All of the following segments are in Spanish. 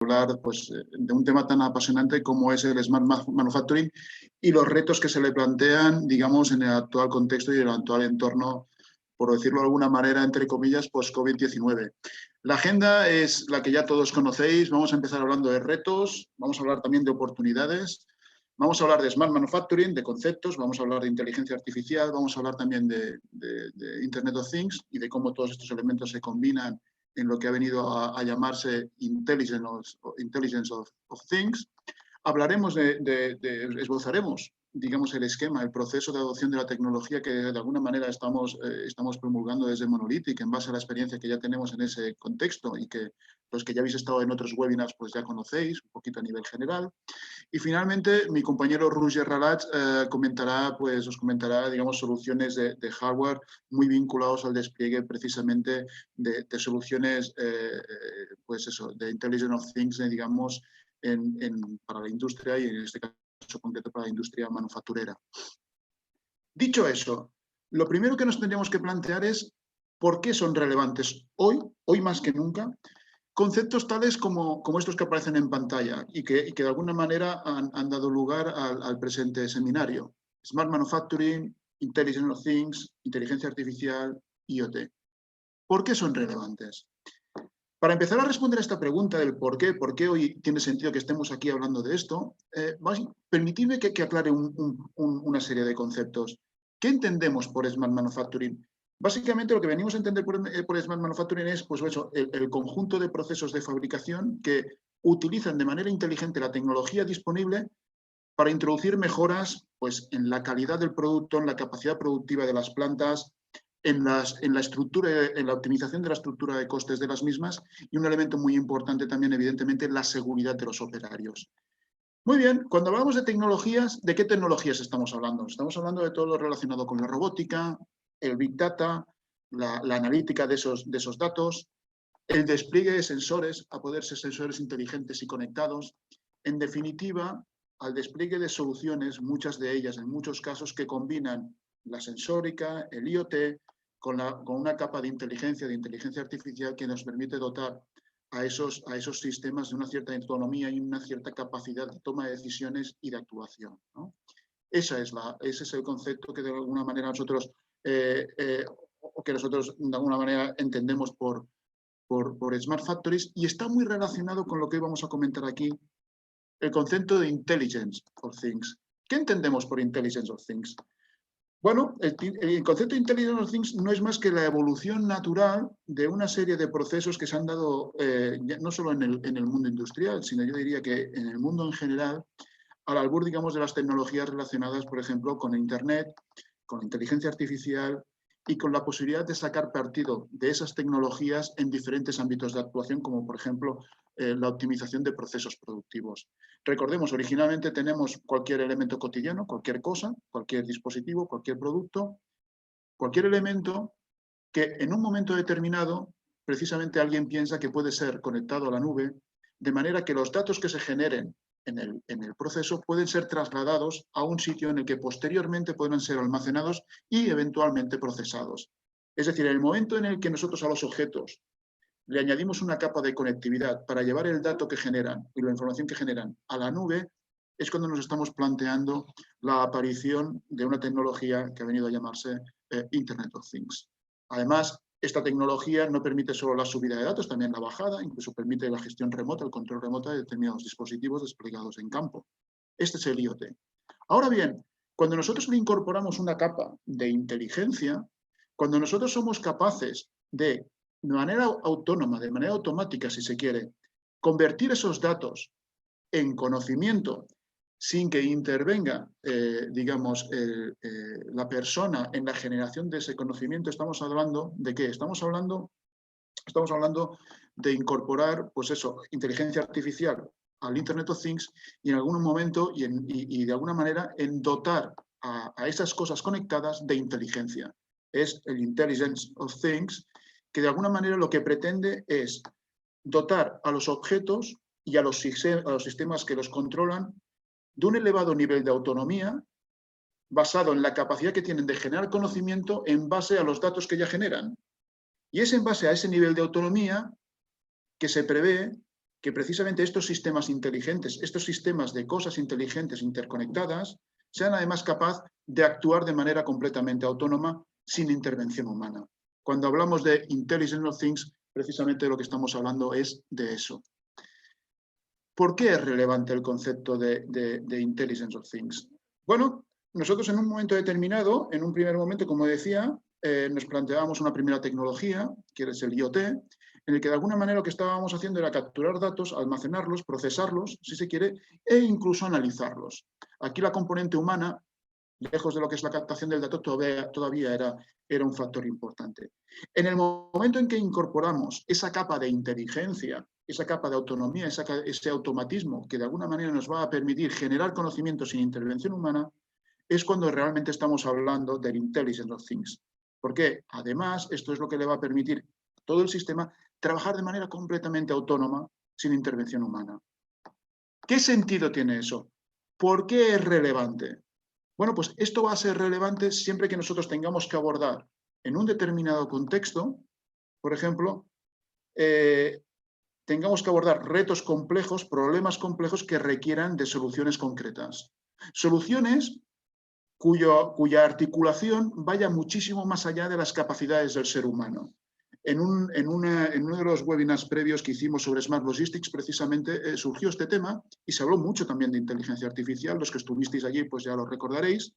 hablar pues, de un tema tan apasionante como es el Smart Manufacturing y los retos que se le plantean, digamos, en el actual contexto y en el actual entorno, por decirlo de alguna manera, entre comillas, post-COVID-19. La agenda es la que ya todos conocéis. Vamos a empezar hablando de retos, vamos a hablar también de oportunidades, vamos a hablar de Smart Manufacturing, de conceptos, vamos a hablar de inteligencia artificial, vamos a hablar también de Internet of Things y de cómo todos estos elementos se combinan en lo que ha venido a llamarse Intelligence of Things. Hablaremos esbozaremos, digamos, el esquema, el proceso de adopción de la tecnología que de alguna manera estamos promulgando desde Monolithic en base a la experiencia que ya tenemos en ese contexto y que los que ya habéis estado en otros webinars pues ya conocéis un poquito a nivel general. Y finalmente, mi compañero Roger Ralat os comentará, digamos, soluciones de hardware muy vinculados al despliegue precisamente de soluciones, pues eso, de Intelligence of Things, digamos, para la industria y en este caso concreto para la industria manufacturera. Dicho eso, lo primero que nos tendríamos que plantear es por qué son relevantes hoy más que nunca, conceptos tales como estos que aparecen en pantalla y que de alguna manera han dado lugar al presente seminario. Smart Manufacturing, Intelligence of Things, Inteligencia Artificial, IoT. ¿Por qué son relevantes? Para empezar a responder a esta pregunta del por qué hoy tiene sentido que estemos aquí hablando de esto, permitidme que aclare una serie de conceptos. ¿Qué entendemos por Smart Manufacturing? Básicamente lo que venimos a entender por Smart Manufacturing es pues, eso, el conjunto de procesos de fabricación que utilizan de manera inteligente la tecnología disponible para introducir mejoras pues, en la calidad del producto, en la capacidad productiva de las plantas, en la estructura, en la optimización de la estructura de costes de las mismas y un elemento muy importante también, evidentemente, la seguridad de los operarios. Muy bien, cuando hablamos de tecnologías, ¿de qué tecnologías estamos hablando? Estamos hablando de todo lo relacionado con la robótica, el Big Data, la analítica de esos datos, el despliegue de sensores, a poder ser sensores inteligentes y conectados. En definitiva, al despliegue de soluciones, muchas de ellas, en muchos casos, que combinan la sensórica, el IoT, con una capa de inteligencia artificial que nos permite dotar a esos sistemas de una cierta autonomía y una cierta capacidad de toma de decisiones y de actuación, ¿no? Ese es el concepto que de alguna manera nosotros, de alguna manera entendemos por Smart Factories, y está muy relacionado con lo que vamos a comentar aquí, el concepto de Intelligence of Things. ¿Qué entendemos por Intelligence of Things? Bueno, el concepto de Intelligence of Things no es más que la evolución natural de una serie de procesos que se han dado no solo en el mundo industrial, sino yo diría que en el mundo en general, al albur, digamos, de las tecnologías relacionadas, por ejemplo, con Internet, con la inteligencia artificial y con la posibilidad de sacar partido de esas tecnologías en diferentes ámbitos de actuación, como por ejemplo la optimización de procesos productivos. Recordemos, originalmente tenemos cualquier elemento cotidiano, cualquier cosa, cualquier dispositivo, cualquier producto, cualquier elemento que en un momento determinado precisamente alguien piensa que puede ser conectado a la nube, de manera que los datos que se generen en el proceso pueden ser trasladados a un sitio en el que posteriormente podrán ser almacenados y eventualmente procesados. Es decir, en el momento en el que nosotros a los objetos le añadimos una capa de conectividad para llevar el dato que generan y la información que generan a la nube, es cuando nos estamos planteando la aparición de una tecnología que ha venido a llamarse Internet of Things. Además, esta tecnología no permite solo la subida de datos, también la bajada, incluso permite la gestión remota, el control remoto de determinados dispositivos desplegados en campo. Este es el IoT. Ahora bien, cuando nosotros le incorporamos una capa de inteligencia, cuando nosotros somos capaces de manera autónoma, de manera automática, si se quiere, convertir esos datos en conocimiento sin que intervenga, digamos, la persona en la generación de ese conocimiento, estamos hablando de qué? Estamos hablando de incorporar, pues eso, inteligencia artificial al Internet of Things y en algún momento y de alguna manera en dotar a esas cosas conectadas de inteligencia. Es el Intelligence of Things, que de alguna manera lo que pretende es dotar a los objetos y a los sistemas que los controlan de un elevado nivel de autonomía basado en la capacidad que tienen de generar conocimiento en base a los datos que ya generan. Y es en base a ese nivel de autonomía que se prevé que precisamente estos sistemas inteligentes, estos sistemas de cosas inteligentes interconectadas, sean además capaces de actuar de manera completamente autónoma sin intervención humana. Cuando hablamos de Intelligent of Things, precisamente lo que estamos hablando es de eso. ¿Por qué es relevante el concepto de Intelligence of Things? Bueno, nosotros en un momento determinado, en un primer momento, como decía, nos planteábamos una primera tecnología, que es el IoT, en el que de alguna manera lo que estábamos haciendo era capturar datos, almacenarlos, procesarlos, si se quiere, e incluso analizarlos. Aquí la componente humana, lejos de lo que es la captación del dato, todavía era un factor importante. En el momento en que incorporamos esa capa de inteligencia, esa capa de autonomía, ese automatismo que de alguna manera nos va a permitir generar conocimiento sin intervención humana, es cuando realmente estamos hablando del Intelligence of Things. Porque además esto es lo que le va a permitir a todo el sistema trabajar de manera completamente autónoma sin intervención humana. ¿Qué sentido tiene eso? ¿Por qué es relevante? Bueno, pues esto va a ser relevante siempre que nosotros tengamos que abordar en un determinado contexto, por ejemplo, tengamos que abordar retos complejos, problemas complejos que requieran de soluciones concretas. Soluciones cuya articulación vaya muchísimo más allá de las capacidades del ser humano. En uno de los webinars previos que hicimos sobre Smart Logistics, precisamente surgió este tema y se habló mucho también de inteligencia artificial. Los que estuvisteis allí, pues ya lo recordaréis.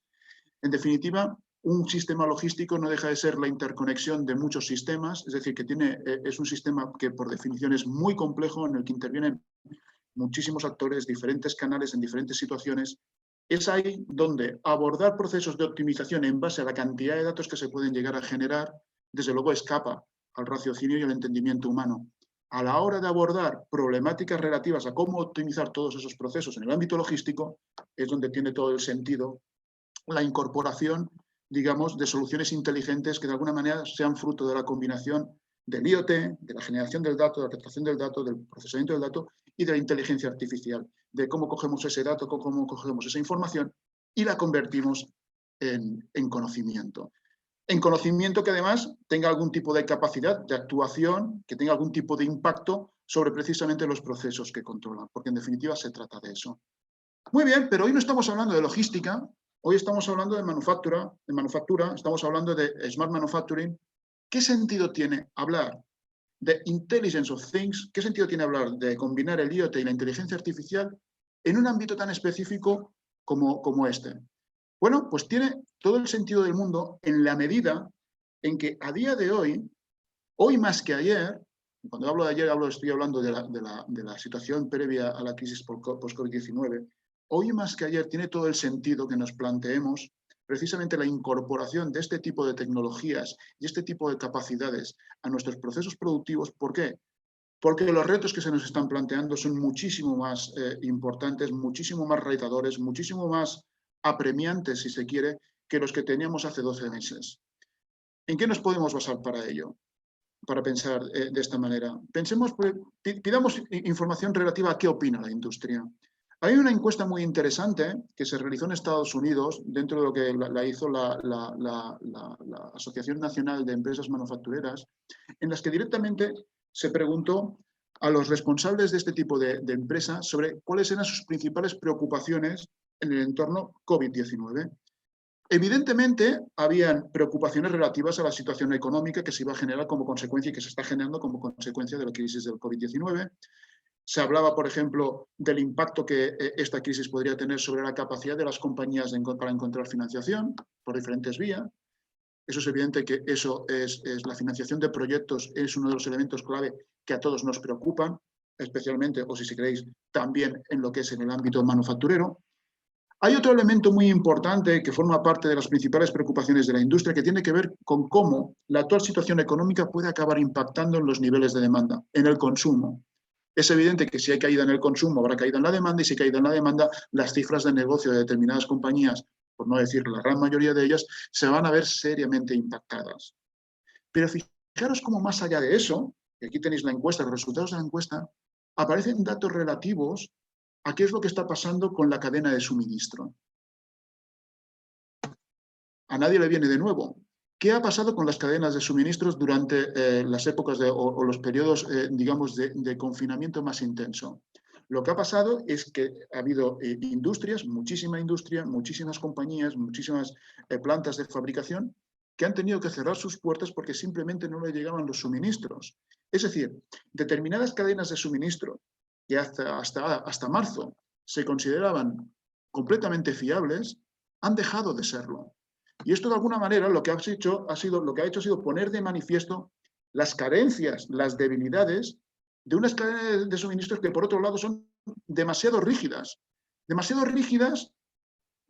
En definitiva, un sistema logístico no deja de ser la interconexión de muchos sistemas, es decir, que es un sistema que por definición es muy complejo, en el que intervienen muchísimos actores, diferentes canales en diferentes situaciones. Es ahí donde abordar procesos de optimización en base a la cantidad de datos que se pueden llegar a generar, desde luego escapa al raciocinio y al entendimiento humano. A la hora de abordar problemáticas relativas a cómo optimizar todos esos procesos en el ámbito logístico, es donde tiene todo el sentido la incorporación, digamos, de soluciones inteligentes que de alguna manera sean fruto de la combinación del IoT, de la generación del dato, de la captación del dato, del procesamiento del dato y de la inteligencia artificial, de cómo cogemos ese dato, cómo cogemos esa información y la convertimos en conocimiento. En conocimiento que además tenga algún tipo de capacidad de actuación, que tenga algún tipo de impacto sobre precisamente los procesos que controlan, porque en definitiva se trata de eso. Muy bien, pero hoy no estamos hablando de logística, hoy estamos hablando de manufactura, estamos hablando de Smart Manufacturing. ¿Qué sentido tiene hablar de Intelligence of Things? ¿Qué sentido tiene hablar de combinar el IoT y la inteligencia artificial en un ámbito tan específico como este? Bueno, pues tiene todo el sentido del mundo en la medida en que a día de hoy más que ayer, cuando hablo de ayer estoy hablando de la situación previa a la crisis post-COVID-19, hoy más que ayer tiene todo el sentido que nos planteemos precisamente la incorporación de este tipo de tecnologías y este tipo de capacidades a nuestros procesos productivos. ¿Por qué? Porque los retos que se nos están planteando son muchísimo más importantes, muchísimo más retadores, muchísimo más apremiantes, si se quiere, que los que teníamos hace 12 meses. ¿En qué nos podemos basar para ello? Para pensar de esta manera. Pidamos información relativa a qué opina la industria. Hay una encuesta muy interesante que se realizó en Estados Unidos, dentro de lo que la hizo la Asociación Nacional de Empresas Manufactureras, en las que directamente se preguntó a los responsables de este tipo de empresas sobre cuáles eran sus principales preocupaciones en el entorno COVID-19. Evidentemente, habían preocupaciones relativas a la situación económica que se iba a generar como consecuencia y que se está generando como consecuencia de la crisis del COVID-19. Se hablaba, por ejemplo, del impacto que esta crisis podría tener sobre la capacidad de las compañías para encontrar financiación por diferentes vías. Eso es evidente que la financiación de proyectos es uno de los elementos clave que a todos nos preocupan, especialmente, o si queréis, también en lo que es en el ámbito manufacturero. Hay otro elemento muy importante que forma parte de las principales preocupaciones de la industria que tiene que ver con cómo la actual situación económica puede acabar impactando en los niveles de demanda, en el consumo. Es evidente que si hay caída en el consumo, habrá caída en la demanda, y si hay caída en la demanda, las cifras de negocio de determinadas compañías, por no decir la gran mayoría de ellas, se van a ver seriamente impactadas. Pero fijaros cómo más allá de eso, y aquí tenéis la encuesta, los resultados de la encuesta, aparecen datos relativos a qué es lo que está pasando con la cadena de suministro. A nadie le viene de nuevo ¿Qué ha pasado con las cadenas de suministros durante las épocas o los periodos, digamos, de confinamiento más intenso? Lo que ha pasado es que ha habido industrias, muchísimas compañías, muchísimas plantas de fabricación que han tenido que cerrar sus puertas porque simplemente no le llegaban los suministros. Es decir, determinadas cadenas de suministro que hasta marzo se consideraban completamente fiables, han dejado de serlo. Y esto de alguna manera lo que ha hecho ha sido poner de manifiesto las carencias, las debilidades de unas cadenas de suministros que por otro lado son demasiado rígidas. Demasiado rígidas,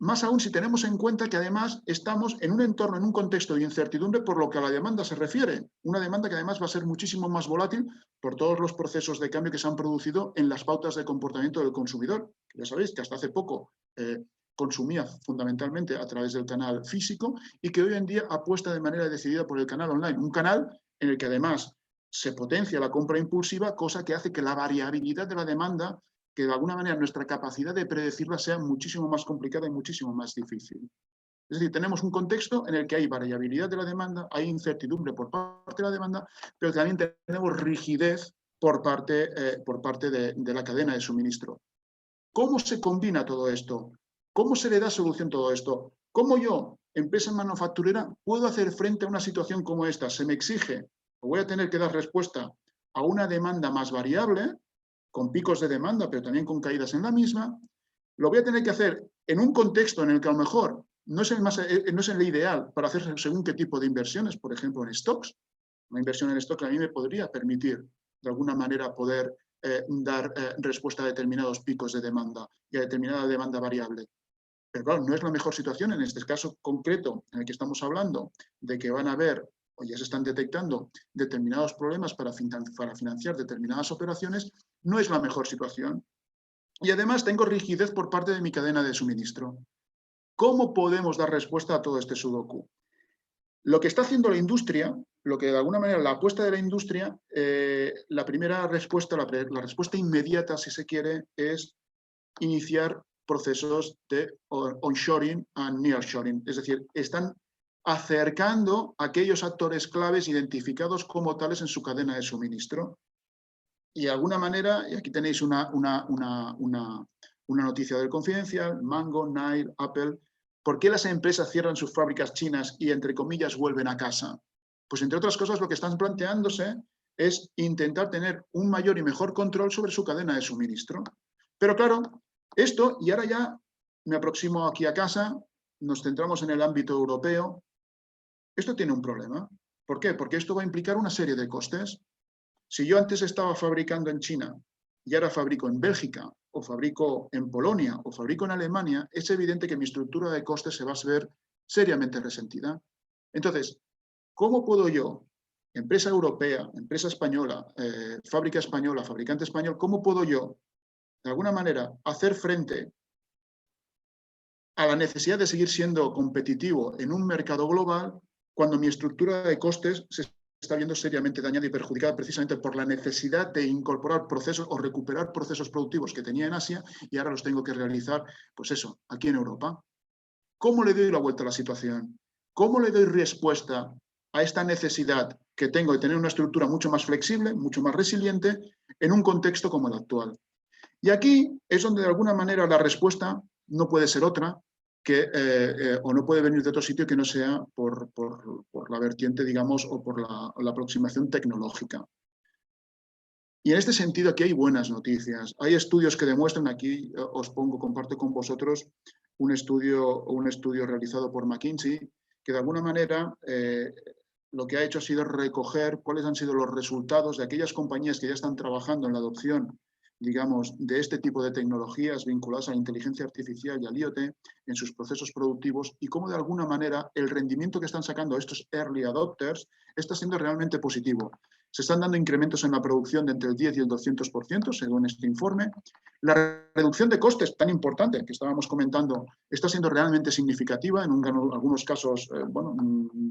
más aún si tenemos en cuenta que además estamos en un entorno, en un contexto de incertidumbre por lo que a la demanda se refiere. Una demanda que además va a ser muchísimo más volátil por todos los procesos de cambio que se han producido en las pautas de comportamiento del consumidor. Ya sabéis que hasta hace poco consumía fundamentalmente a través del canal físico y que hoy en día apuesta de manera decidida por el canal online. Un canal en el que además se potencia la compra impulsiva, cosa que hace que la variabilidad de la demanda, que de alguna manera nuestra capacidad de predecirla sea muchísimo más complicada y muchísimo más difícil. Es decir, tenemos un contexto en el que hay variabilidad de la demanda, hay incertidumbre por parte de la demanda, pero también tenemos rigidez por parte de la cadena de suministro. ¿Cómo se combina todo esto? ¿Cómo se le da solución a todo esto? ¿Cómo yo, empresa manufacturera, puedo hacer frente a una situación como esta? Se me exige, o voy a tener que dar respuesta a una demanda más variable, con picos de demanda, pero también con caídas en la misma. Lo voy a tener que hacer en un contexto en el que a lo mejor no es el ideal para hacer según qué tipo de inversiones, por ejemplo, en stocks. Una inversión en stocks a mí me podría permitir, de alguna manera, poder dar respuesta a determinados picos de demanda y a determinada demanda variable. Pero claro, no es la mejor situación en este caso concreto en el que estamos hablando de que van a haber o ya se están detectando determinados problemas para financiar determinadas operaciones, no es la mejor situación. Y además tengo rigidez por parte de mi cadena de suministro. ¿Cómo podemos dar respuesta a todo este sudoku? Lo que está haciendo la industria, lo que de alguna manera la apuesta de la industria, la primera respuesta, la respuesta inmediata, si se quiere, es iniciar procesos de onshoring and nearshoring. Es decir, están acercando a aquellos actores claves identificados como tales en su cadena de suministro. Y de alguna manera, y aquí tenéis una noticia del Confidencial, Mango, Nile, Apple. ¿Por qué las empresas cierran sus fábricas chinas y, entre comillas, vuelven a casa? Pues, entre otras cosas, lo que están planteándose es intentar tener un mayor y mejor control sobre su cadena de suministro. Pero claro, esto, y ahora ya me aproximo aquí a casa, nos centramos en el ámbito europeo, esto tiene un problema. ¿Por qué? Porque esto va a implicar una serie de costes. Si yo antes estaba fabricando en China y ahora fabrico en Bélgica, o fabrico en Polonia, o fabrico en Alemania, es evidente que mi estructura de costes se va a ver seriamente resentida. Entonces, ¿cómo puedo yo, empresa europea, empresa española, fábrica española, fabricante español, cómo puedo yo, de alguna manera, hacer frente a la necesidad de seguir siendo competitivo en un mercado global cuando mi estructura de costes se está viendo seriamente dañada y perjudicada precisamente por la necesidad de incorporar procesos o recuperar procesos productivos que tenía en Asia y ahora los tengo que realizar, pues eso, aquí en Europa? ¿Cómo le doy la vuelta a la situación? ¿Cómo le doy respuesta a esta necesidad que tengo de tener una estructura mucho más flexible, mucho más resiliente, en un contexto como el actual? Y aquí es donde de alguna manera la respuesta no puede ser otra o no puede venir de otro sitio que no sea por la vertiente, digamos, o por la aproximación tecnológica. Y en este sentido aquí hay buenas noticias. Hay estudios que demuestran, aquí comparto con vosotros un estudio realizado por McKinsey, que de alguna manera lo que ha hecho ha sido recoger cuáles han sido los resultados de aquellas compañías que ya están trabajando en la adopción, digamos, de este tipo de tecnologías vinculadas a la inteligencia artificial y al IoT en sus procesos productivos y cómo de alguna manera el rendimiento que están sacando estos early adopters está siendo realmente positivo. Se están dando incrementos en la producción de entre el 10 y el 200%, según este informe. La reducción de costes, tan importante que estábamos comentando, está siendo realmente significativa. En algunos casos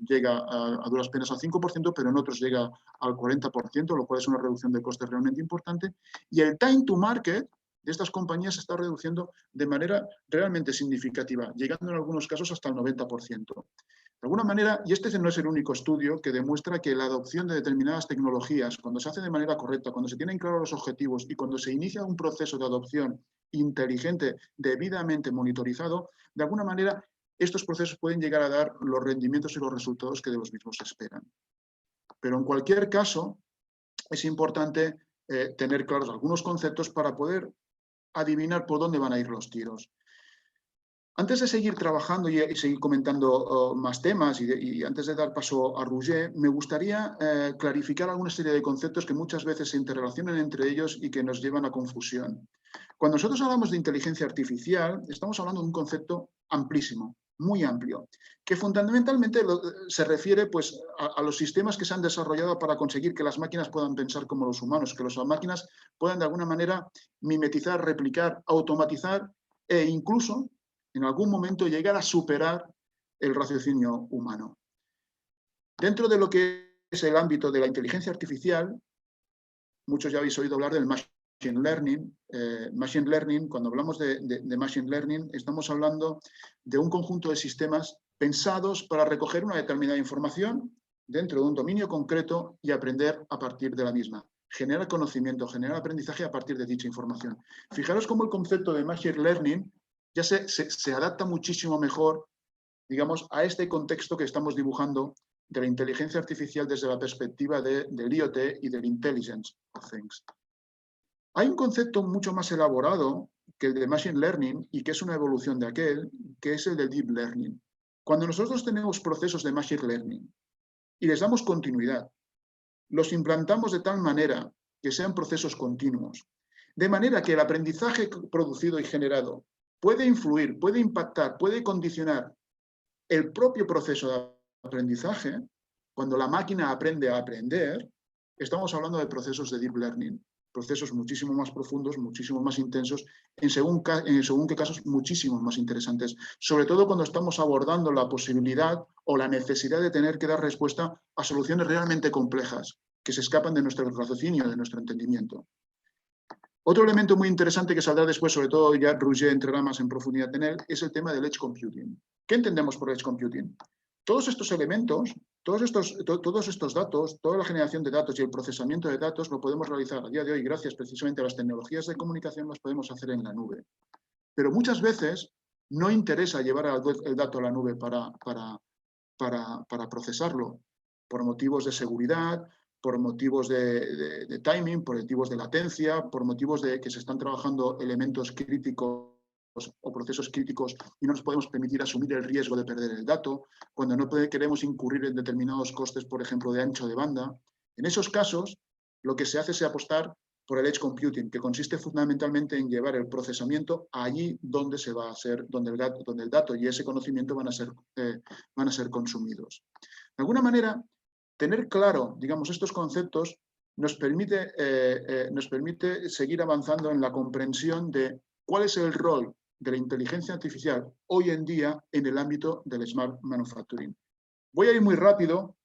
llega a duras penas al 5%, pero en otros llega al 40%, lo cual es una reducción de costes realmente importante. Y el time to market de estas compañías se está reduciendo de manera realmente significativa, llegando en algunos casos hasta el 90%. De alguna manera, y este no es el único estudio que demuestra que la adopción de determinadas tecnologías, cuando se hace de manera correcta, cuando se tienen claros los objetivos y cuando se inicia un proceso de adopción inteligente, debidamente monitorizado, de alguna manera estos procesos pueden llegar a dar los rendimientos y los resultados que de los mismos se esperan. Pero en cualquier caso, es importante tener claros algunos conceptos para poder adivinar por dónde van a ir los tiros. Antes de seguir trabajando y seguir comentando más temas y antes de dar paso a Roger, me gustaría clarificar alguna serie de conceptos que muchas veces se interrelacionan entre ellos y que nos llevan a confusión. Cuando nosotros hablamos de inteligencia artificial, estamos hablando de un concepto amplísimo, muy amplio, que fundamentalmente se refiere pues, a los sistemas que se han desarrollado para conseguir que las máquinas puedan pensar como los humanos, que las máquinas puedan de alguna manera mimetizar, replicar, automatizar e incluso en algún momento llegar a superar el raciocinio humano. Dentro de lo que es el ámbito de la inteligencia artificial, muchos ya habéis oído hablar del Machine Learning. Machine Learning, cuando hablamos de Machine Learning, estamos hablando de un conjunto de sistemas pensados para recoger una determinada información dentro de un dominio concreto y aprender a partir de la misma. Generar conocimiento, generar aprendizaje a partir de dicha información. Fijaros cómo el concepto de Machine Learning ya se adapta muchísimo mejor, digamos, a este contexto que estamos dibujando de la inteligencia artificial desde la perspectiva del IoT y del Intelligence of Things. Hay un concepto mucho más elaborado que el de Machine Learning y que es una evolución de aquel, que es el de Deep Learning. Cuando nosotros tenemos procesos de Machine Learning y les damos continuidad, los implantamos de tal manera que sean procesos continuos, de manera que el aprendizaje producido y generado puede influir, puede impactar, puede condicionar el propio proceso de aprendizaje. Cuando la máquina aprende a aprender, estamos hablando de procesos de Deep Learning, procesos muchísimo más profundos, muchísimo más intensos, en según qué casos muchísimo más interesantes, sobre todo cuando estamos abordando la posibilidad o la necesidad de tener que dar respuesta a soluciones realmente complejas, que se escapan de nuestro raciocinio, de nuestro entendimiento. Otro elemento muy interesante que saldrá después, sobre todo ya Roger entrará más en profundidad en él, es el tema del Edge Computing. ¿Qué entendemos por Edge Computing? Todos estos elementos, todos estos datos, toda la generación de datos y el procesamiento de datos lo podemos realizar a día de hoy gracias precisamente a las tecnologías de comunicación, las podemos hacer en la nube. Pero muchas veces no interesa llevar el dato a la nube para procesarlo, por motivos de seguridad, por motivos de timing, por motivos de latencia, por motivos de que se están trabajando elementos críticos o procesos críticos y no nos podemos permitir asumir el riesgo de perder el dato, cuando no queremos incurrir en determinados costes, por ejemplo, de ancho de banda. En esos casos, lo que se hace es apostar por el Edge Computing, que consiste fundamentalmente en llevar el procesamiento allí donde se va a hacer, donde el dato y ese conocimiento van a ser consumidos. De alguna manera, tener claro, digamos, estos conceptos nos permite seguir avanzando en la comprensión de cuál es el rol de la inteligencia artificial hoy en día en el ámbito del Smart Manufacturing. Voy a ir muy rápido,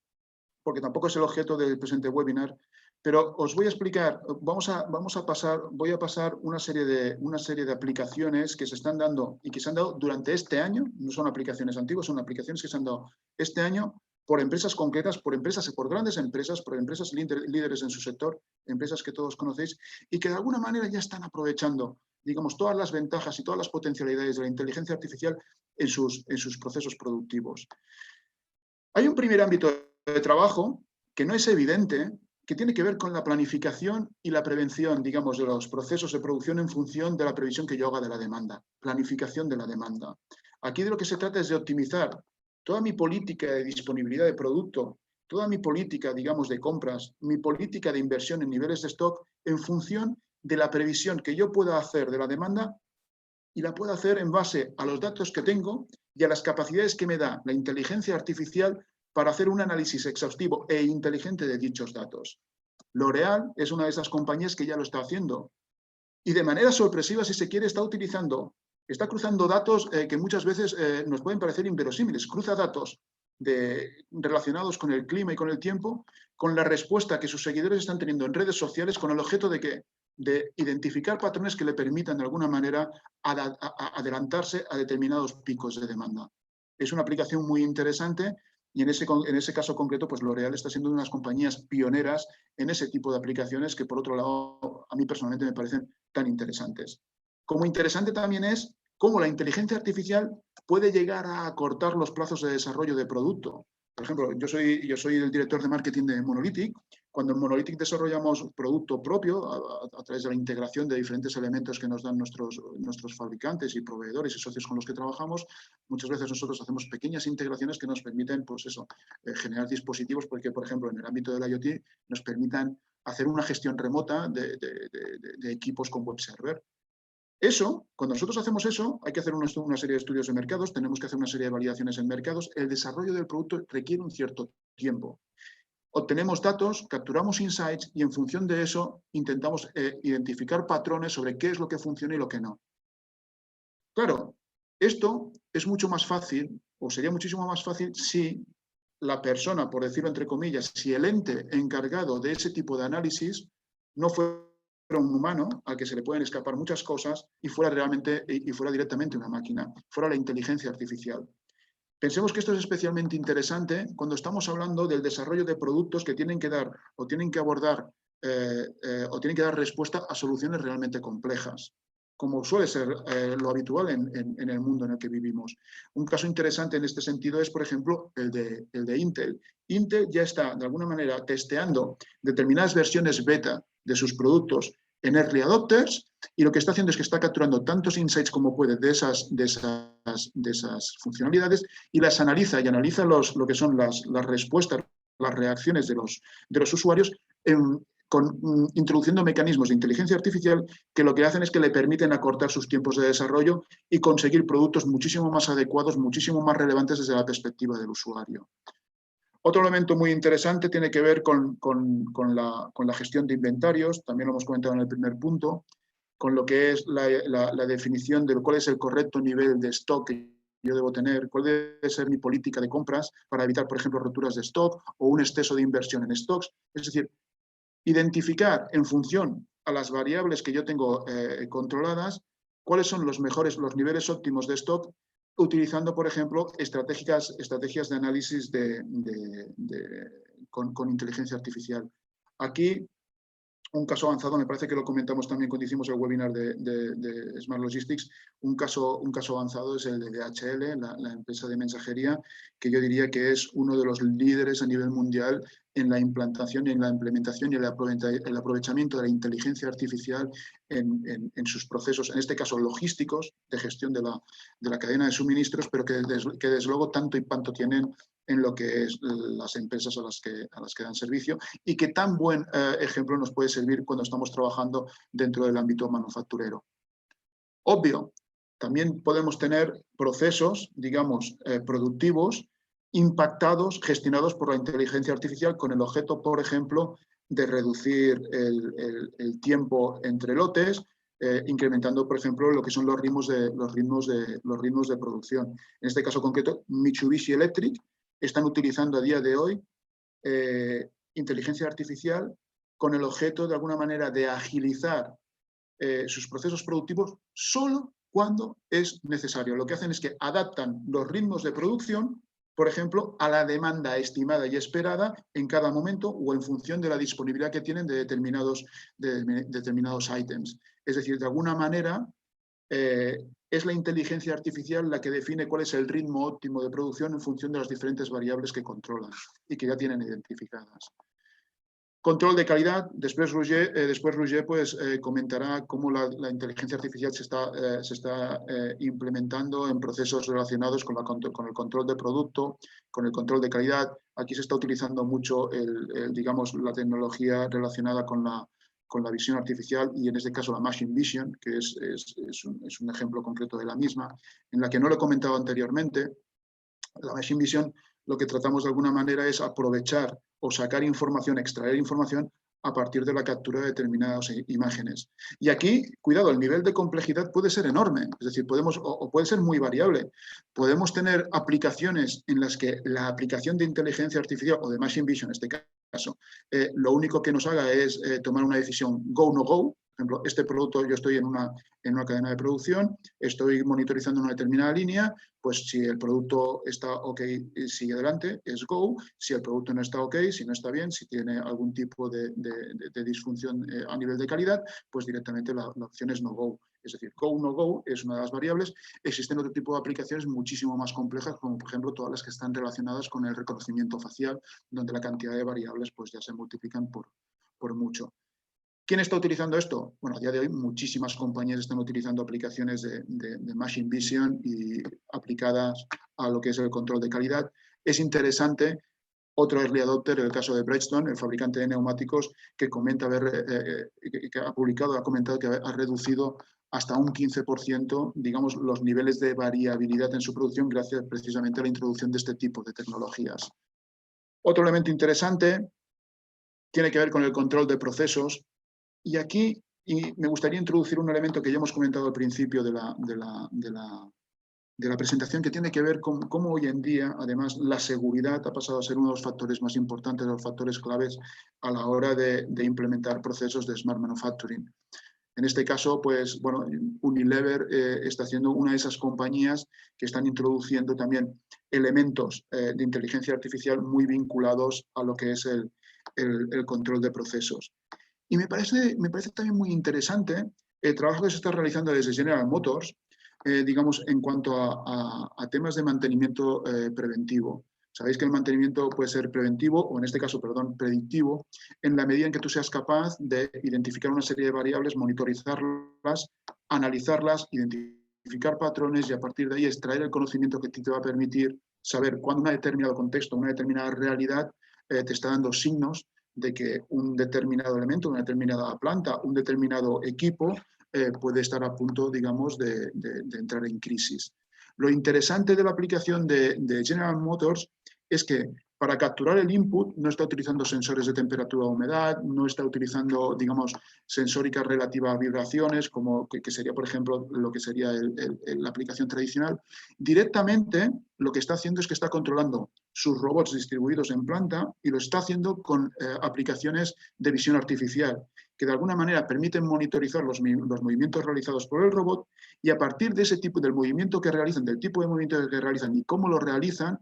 porque tampoco es el objeto del presente webinar, pero os voy a explicar, voy a pasar una serie de aplicaciones que se están dando y que se han dado durante este año, no son aplicaciones antiguas, son aplicaciones que se han dado este año por empresas concretas, por grandes empresas, por empresas líderes en su sector, empresas que todos conocéis, y que de alguna manera ya están aprovechando, digamos, todas las ventajas y todas las potencialidades de la inteligencia artificial en sus procesos productivos. Hay un primer ámbito de trabajo que no es evidente, que tiene que ver con la planificación y la prevención, digamos, de los procesos de producción en función de la previsión que yo haga de la demanda, planificación de la demanda. Aquí de lo que se trata es de optimizar toda mi política de disponibilidad de producto, toda mi política, digamos, de compras, mi política de inversión en niveles de stock en función de la previsión que yo pueda hacer de la demanda y la puedo hacer en base a los datos que tengo y a las capacidades que me da la inteligencia artificial para hacer un análisis exhaustivo e inteligente de dichos datos. L'Oréal es una de esas compañías que ya lo está haciendo y de manera sorpresiva, si se quiere, está cruzando datos que muchas veces nos pueden parecer inverosímiles. Cruza datos relacionados con el clima y con el tiempo, con la respuesta que sus seguidores están teniendo en redes sociales con el objeto de identificar patrones que le permitan de alguna manera adelantarse a determinados picos de demanda. Es una aplicación muy interesante y en ese caso concreto, pues L'Oréal está siendo una de las compañías pioneras en ese tipo de aplicaciones que, por otro lado, a mí personalmente me parecen tan interesantes. Como interesante también es cómo la inteligencia artificial puede llegar a acortar los plazos de desarrollo de producto. Por ejemplo, yo soy el director de marketing de Monolithic. Cuando en Monolithic desarrollamos producto propio a través de la integración de diferentes elementos que nos dan nuestros fabricantes y proveedores y socios con los que trabajamos, muchas veces nosotros hacemos pequeñas integraciones que nos permiten, pues eso, generar dispositivos porque, por ejemplo, en el ámbito del IoT nos permitan hacer una gestión remota de equipos con web server. Eso, cuando nosotros hacemos eso, hay que hacer una serie de estudios de mercados, tenemos que hacer una serie de validaciones en mercados. El desarrollo del producto requiere un cierto tiempo. Obtenemos datos, capturamos insights y en función de eso intentamos identificar patrones sobre qué es lo que funciona y lo que no. Claro, esto es mucho más fácil, o sería muchísimo más fácil si la persona, por decirlo entre comillas, si el ente encargado de ese tipo de análisis no fuera un humano al que se le pueden escapar muchas cosas y fuera directamente una máquina, fuera la inteligencia artificial. Pensemos que esto es especialmente interesante cuando estamos hablando del desarrollo de productos que tienen que dar o tienen que abordar o tienen que dar respuesta a soluciones realmente complejas, como suele ser lo habitual en el mundo en el que vivimos. Un caso interesante en este sentido es, por ejemplo, el de Intel. Intel ya está, de alguna manera, testeando determinadas versiones beta de sus productos en early adopters y lo que está haciendo es que está capturando tantos insights como puede de esas funcionalidades y las analiza y analiza lo que son las respuestas, las reacciones de los usuarios introduciendo mecanismos de inteligencia artificial que lo que hacen es que le permiten acortar sus tiempos de desarrollo y conseguir productos muchísimo más adecuados, muchísimo más relevantes desde la perspectiva del usuario. Otro elemento muy interesante tiene que ver con la gestión de inventarios, también lo hemos comentado en el primer punto, con lo que es la definición de cuál es el correcto nivel de stock que yo debo tener, cuál debe ser mi política de compras para evitar, por ejemplo, roturas de stock o un exceso de inversión en stocks. Es decir, identificar en función a las variables que yo tengo controladas cuáles son los niveles óptimos de stock, utilizando, por ejemplo, estrategias de análisis con inteligencia artificial. Aquí, un caso avanzado, me parece que lo comentamos también cuando hicimos el webinar de Smart Logistics, un caso avanzado es el de DHL, la empresa de mensajería, que yo diría que es uno de los líderes a nivel mundial en la implantación y en la implementación y el aprovechamiento de la inteligencia artificial en sus procesos, en este caso logísticos, de gestión de la cadena de suministros, pero que desde luego tanto impacto tienen en lo que es las empresas a las que dan servicio y que tan buen ejemplo nos puede servir cuando estamos trabajando dentro del ámbito manufacturero. Obvio, también podemos tener procesos, digamos, productivos impactados, gestionados por la inteligencia artificial con el objeto, por ejemplo, de reducir el tiempo entre lotes, incrementando, por ejemplo, lo que son los ritmos de producción. En este caso concreto, Mitsubishi Electric están utilizando a día de hoy inteligencia artificial con el objeto, de alguna manera, de agilizar sus procesos productivos solo cuando es necesario. Lo que hacen es que adaptan los ritmos de producción, por ejemplo, a la demanda estimada y esperada en cada momento o en función de la disponibilidad que tienen de determinados ítems. Es decir, de alguna manera, es la inteligencia artificial la que define cuál es el ritmo óptimo de producción en función de las diferentes variables que controlan y que ya tienen identificadas. Control de calidad, después Roger pues, comentará cómo la inteligencia artificial se está implementando en procesos relacionados con el control de producto, con el control de calidad. Aquí se está utilizando mucho digamos, la tecnología relacionada con la visión artificial y en este caso la Machine Vision, que es un ejemplo concreto de la misma, en la que no lo he comentado anteriormente. La Machine Vision lo que tratamos de alguna manera es aprovechar o sacar información, extraer información a partir de la captura de determinadas imágenes. Y aquí, cuidado, el nivel de complejidad puede ser enorme, es decir, puede ser muy variable. Podemos tener aplicaciones en las que la aplicación de inteligencia artificial o de Machine Vision, en este caso, lo único que nos haga es tomar una decisión go, no go, Por ejemplo, este producto, yo estoy en una cadena de producción, estoy monitorizando una determinada línea, pues si el producto está ok, sigue adelante, es go. Si el producto no está ok, si no está bien, si tiene algún tipo de disfunción a nivel de calidad, pues directamente la opción es no go. Es decir, go, no go es una de las variables. Existen otro tipo de aplicaciones muchísimo más complejas, como por ejemplo todas las que están relacionadas con el reconocimiento facial, donde la cantidad de variables pues ya se multiplican por mucho. ¿Quién está utilizando esto? Bueno, a día de hoy muchísimas compañías están utilizando aplicaciones de Machine Vision y aplicadas a lo que es el control de calidad. Es interesante, otro early adopter, el caso de Bridgestone, el fabricante de neumáticos, que comenta que ha comentado que ha reducido hasta un 15%, digamos, los niveles de variabilidad en su producción gracias precisamente a la introducción de este tipo de tecnologías. Otro elemento interesante tiene que ver con el control de procesos. Y aquí me gustaría introducir un elemento que ya hemos comentado al principio de la presentación, que tiene que ver con cómo hoy en día, además, la seguridad ha pasado a ser uno de los factores más importantes, de los factores claves a la hora de implementar procesos de Smart Manufacturing. En este caso, pues, bueno, Unilever está siendo una de esas compañías que están introduciendo también elementos de inteligencia artificial muy vinculados a lo que es el control de procesos. Y me parece también muy interesante el trabajo que se está realizando desde General Motors, digamos, en cuanto a temas de mantenimiento preventivo. Sabéis que el mantenimiento puede ser preventivo, o en este caso, perdón, predictivo, en la medida en que tú seas capaz de identificar una serie de variables, monitorizarlas, analizarlas, identificar patrones y a partir de ahí extraer el conocimiento que te va a permitir saber cuándo un determinado contexto, una determinada realidad te está dando signos de que un determinado elemento, una determinada planta, un determinado equipo puede estar a punto, digamos, de entrar en crisis. Lo interesante de la aplicación de General Motors es que para capturar el input no está utilizando sensores de temperatura o humedad, no está utilizando, digamos, sensórica relativa a vibraciones, como que sería, por ejemplo, lo que sería la aplicación tradicional. Directamente lo que está haciendo es que está controlando sus robots distribuidos en planta y lo está haciendo con aplicaciones de visión artificial, que de alguna manera permiten monitorizar los movimientos realizados por el robot y a partir de ese tipo del movimiento que realizan, del tipo de movimiento que realizan y cómo lo realizan,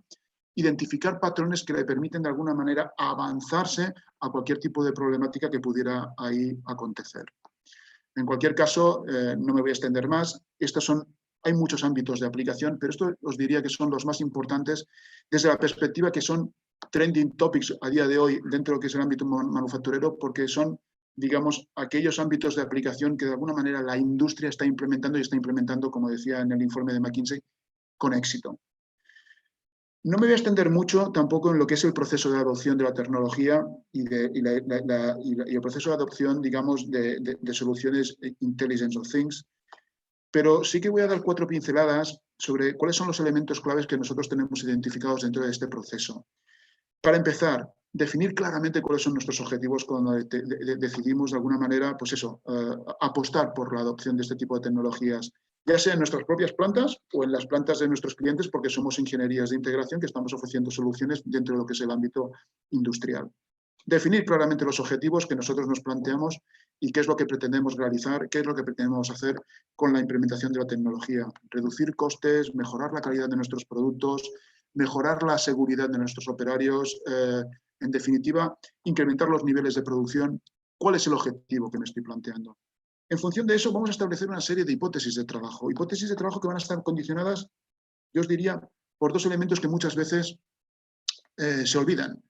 identificar patrones que le permiten de alguna manera avanzarse a cualquier tipo de problemática que pudiera ahí acontecer. En cualquier caso, no me voy a extender más. Hay muchos ámbitos de aplicación, pero esto os diría que son los más importantes desde la perspectiva que son trending topics a día de hoy dentro de lo que es el ámbito manufacturero, porque son, digamos, aquellos ámbitos de aplicación que de alguna manera la industria está implementando, como decía en el informe de McKinsey, con éxito. No me voy a extender mucho tampoco en lo que es el proceso de adopción de la tecnología y el proceso de adopción, digamos, de soluciones Intelligence of Things, pero sí que voy a dar 4 pinceladas sobre cuáles son los elementos claves que nosotros tenemos identificados dentro de este proceso. Para empezar, definir claramente cuáles son nuestros objetivos cuando decidimos de alguna manera, pues eso, apostar por la adopción de este tipo de tecnologías, ya sea en nuestras propias plantas o en las plantas de nuestros clientes, porque somos ingenierías de integración que estamos ofreciendo soluciones dentro de lo que es el ámbito industrial. Definir claramente los objetivos que nosotros nos planteamos y qué es lo que pretendemos realizar, qué es lo que pretendemos hacer con la implementación de la tecnología. Reducir costes, mejorar la calidad de nuestros productos, mejorar la seguridad de nuestros operarios, en definitiva, incrementar los niveles de producción. ¿Cuál es el objetivo que me estoy planteando? En función de eso, vamos a establecer una serie de hipótesis de trabajo que van a estar condicionadas, yo os diría, por 2 elementos que muchas veces se olvidan.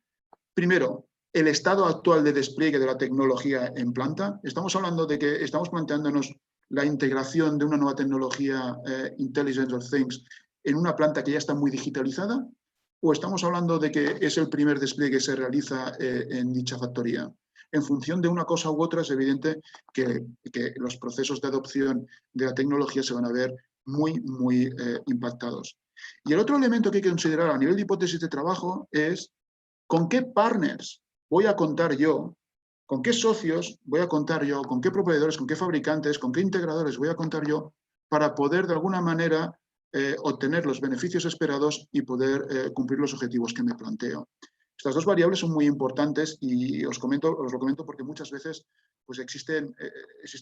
Primero, el estado actual de despliegue de la tecnología en planta. Estamos hablando de que estamos planteándonos la integración de una nueva tecnología Intelligence of Things en una planta que ya está muy digitalizada, o estamos hablando de que es el primer despliegue que se realiza en dicha factoría. En función de una cosa u otra, es evidente que los procesos de adopción de la tecnología se van a ver muy impactados. Y el otro elemento que hay que considerar a nivel de hipótesis de trabajo es con qué partners voy a contar yo, con qué socios voy a contar yo, con qué proveedores, con qué fabricantes, con qué integradores voy a contar yo para poder de alguna manera obtener los beneficios esperados y poder cumplir los objetivos que me planteo. Estas dos variables son muy importantes y os lo comento porque muchas veces pues existe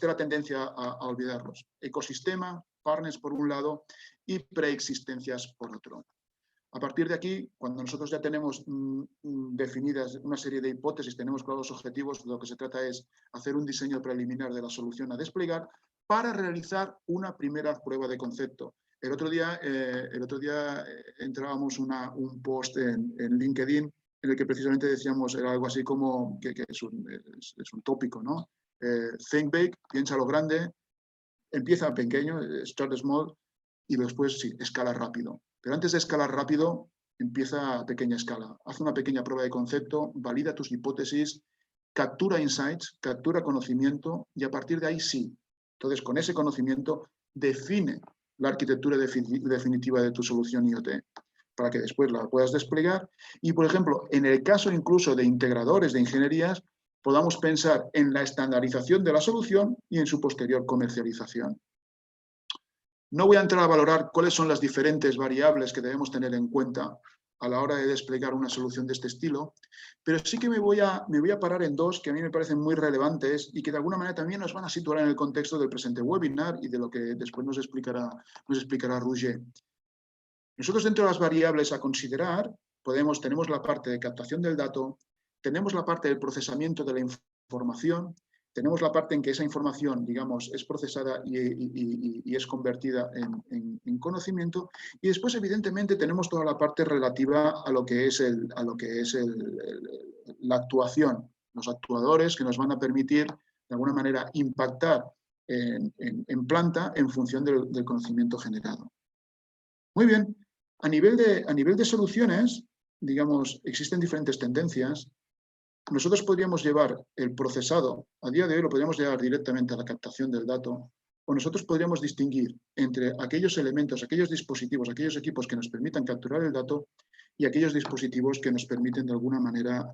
la tendencia a olvidarlos. Ecosistema, partners por un lado y preexistencias por otro. A partir de aquí, cuando nosotros ya tenemos definidas una serie de hipótesis, tenemos claros los objetivos, lo que se trata es hacer un diseño preliminar de la solución a desplegar para realizar una primera prueba de concepto. El otro día entrábamos un post en LinkedIn en el que precisamente decíamos, era algo así como, que es un tópico, ¿no? Think big, piensa lo grande, empieza pequeño, start small, y después sí, escala rápido. Pero antes de escalar rápido, empieza a pequeña escala. Haz una pequeña prueba de concepto, valida tus hipótesis, captura insights, captura conocimiento y a partir de ahí sí. Entonces, con ese conocimiento, define la arquitectura definitiva de tu solución IoT para que después la puedas desplegar. Y, por ejemplo, en el caso incluso de integradores de ingenierías, podamos pensar en la estandarización de la solución y en su posterior comercialización. No voy a entrar a valorar cuáles son las diferentes variables que debemos tener en cuenta a la hora de desplegar una solución de este estilo, pero sí que me voy a parar en dos que a mí me parecen muy relevantes y que de alguna manera también nos van a situar en el contexto del presente webinar y de lo que después nos explicará Roger. Nosotros dentro de las variables a considerar tenemos la parte de captación del dato, tenemos la parte del procesamiento de la información, tenemos la parte en que esa información, digamos, es procesada y es convertida en conocimiento. Y después, evidentemente, tenemos toda la parte relativa a lo que es la actuación, los actuadores que nos van a permitir, de alguna manera, impactar en planta en función del conocimiento generado. Muy bien. A nivel de soluciones, digamos, existen diferentes tendencias. Nosotros podríamos llevar el procesado, a día de hoy lo podríamos llevar directamente a la captación del dato, o nosotros podríamos distinguir entre aquellos elementos, aquellos dispositivos, aquellos equipos que nos permitan capturar el dato y aquellos dispositivos que nos permiten de alguna manera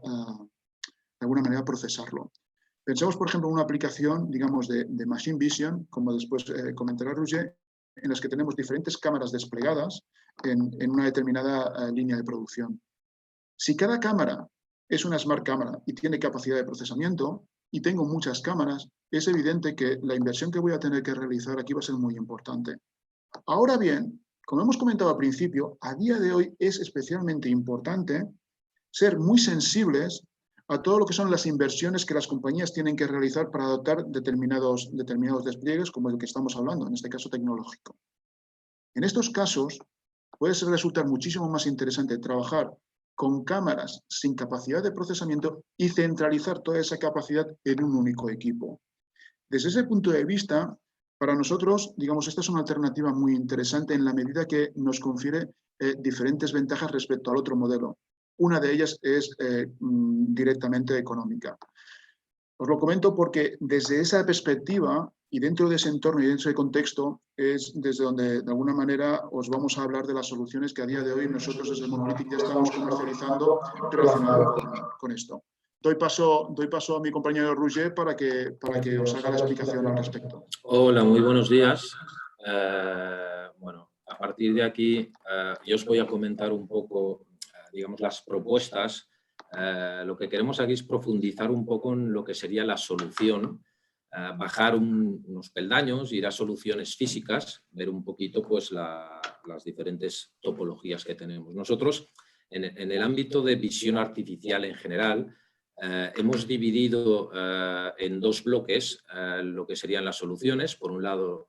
procesarlo. Pensemos, por ejemplo, en una aplicación, digamos, de Machine Vision, como después comentará Roger, en las que tenemos diferentes cámaras desplegadas en una determinada línea de producción. Si cada cámara es una Smart Cámara y tiene capacidad de procesamiento, y tengo muchas cámaras, es evidente que la inversión que voy a tener que realizar aquí va a ser muy importante. Ahora bien, como hemos comentado al principio, a día de hoy es especialmente importante ser muy sensibles a todo lo que son las inversiones que las compañías tienen que realizar para adoptar determinados despliegues, como el que estamos hablando, en este caso tecnológico. En estos casos, puede resultar muchísimo más interesante trabajar con cámaras sin capacidad de procesamiento y centralizar toda esa capacidad en un único equipo. Desde ese punto de vista, para nosotros, digamos, esta es una alternativa muy interesante en la medida que nos confiere diferentes ventajas respecto al otro modelo. Una de ellas es directamente económica. Os lo comento porque desde esa perspectiva y dentro de ese entorno y dentro de ese contexto es desde donde de alguna manera os vamos a hablar de las soluciones que a día de hoy nosotros desde Monolithic ya estamos comercializando relacionado con esto. Doy paso a mi compañero Roger para que os haga la explicación al respecto. Hola, muy buenos días. Bueno, a partir de aquí yo os voy a comentar un poco, digamos, las propuestas. Lo que queremos aquí es profundizar un poco en lo que sería la solución, bajar unos peldaños, ir a soluciones físicas, ver un poquito pues, las diferentes topologías que tenemos. Nosotros, en el ámbito de visión artificial en general, hemos dividido en dos bloques lo que serían las soluciones. Por un lado,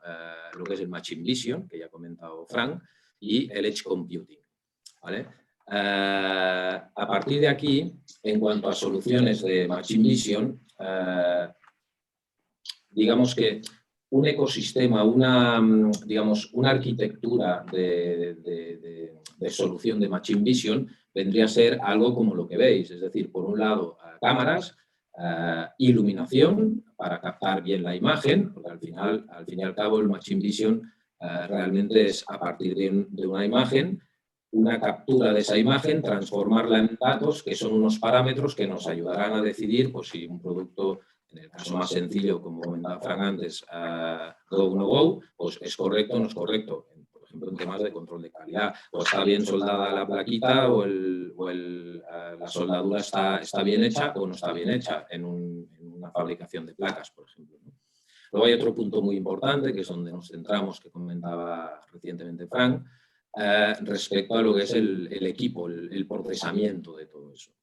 lo que es el Machine Vision, que ya ha comentado Frank, y el Edge Computing, ¿vale? A partir de aquí, en cuanto a soluciones de Machine Vision, digamos que un ecosistema, una arquitectura de solución de Machine Vision vendría a ser algo como lo que veis, es decir, por un lado, cámaras, iluminación para captar bien la imagen, porque al fin y al cabo el Machine Vision realmente es a partir de una imagen, una captura de esa imagen, transformarla en datos, que son unos parámetros que nos ayudarán a decidir pues, si un producto, en el caso más sencillo, como comentaba Frank antes, go o no go, pues es correcto o no es correcto. Por por ejemplo, en temas de control de calidad. O está bien soldada la plaquita o la soldadura está bien hecha o no está bien hecha en una fabricación de placas, por ejemplo, ¿no? Luego hay otro punto muy importante, que es donde nos centramos, que comentaba recientemente Frank, respecto a lo que es el equipo, el procesamiento de todo eso.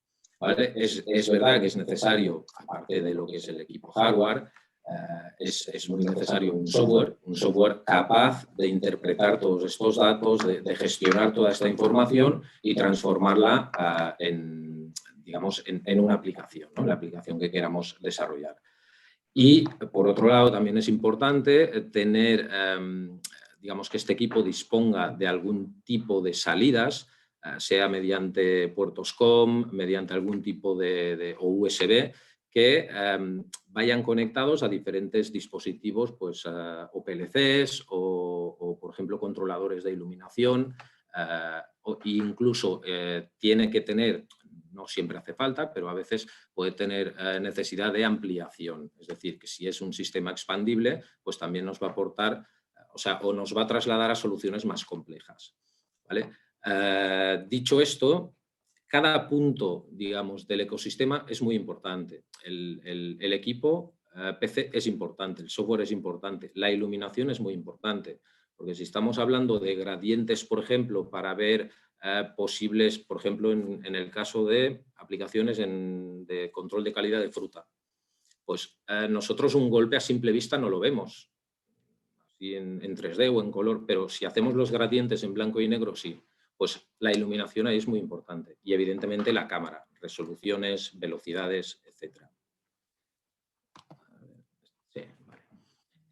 ¿Vale? Es verdad que es necesario, aparte de lo que es el equipo hardware, es muy necesario un software capaz de interpretar todos estos datos, de gestionar toda esta información y transformarla digamos, en una aplicación, ¿no? La aplicación que queramos desarrollar. Y, por otro lado, también es importante tener, digamos, que este equipo disponga de algún tipo de salidas, sea mediante puertos COM, mediante algún tipo o USB, que vayan conectados a diferentes dispositivos, pues, o PLCs o, por ejemplo, controladores de iluminación, e incluso tiene que tener, no siempre hace falta, pero a veces puede tener necesidad de ampliación. Es decir, que si es un sistema expandible, pues también nos va a aportar, o nos va a trasladar a soluciones más complejas, ¿vale? Dicho esto, cada punto, digamos, del ecosistema es muy importante. El equipo PC es importante, el software es importante, la iluminación es muy importante, porque si estamos hablando de gradientes, por ejemplo, para ver posibles, por ejemplo, en el caso de aplicaciones de control de calidad de fruta, pues nosotros un golpe a simple vista no lo vemos, así en 3D o en color, pero si hacemos los gradientes en blanco y negro, sí. Pues la iluminación ahí es muy importante y evidentemente la cámara, resoluciones, velocidades, etc. Sí, vale.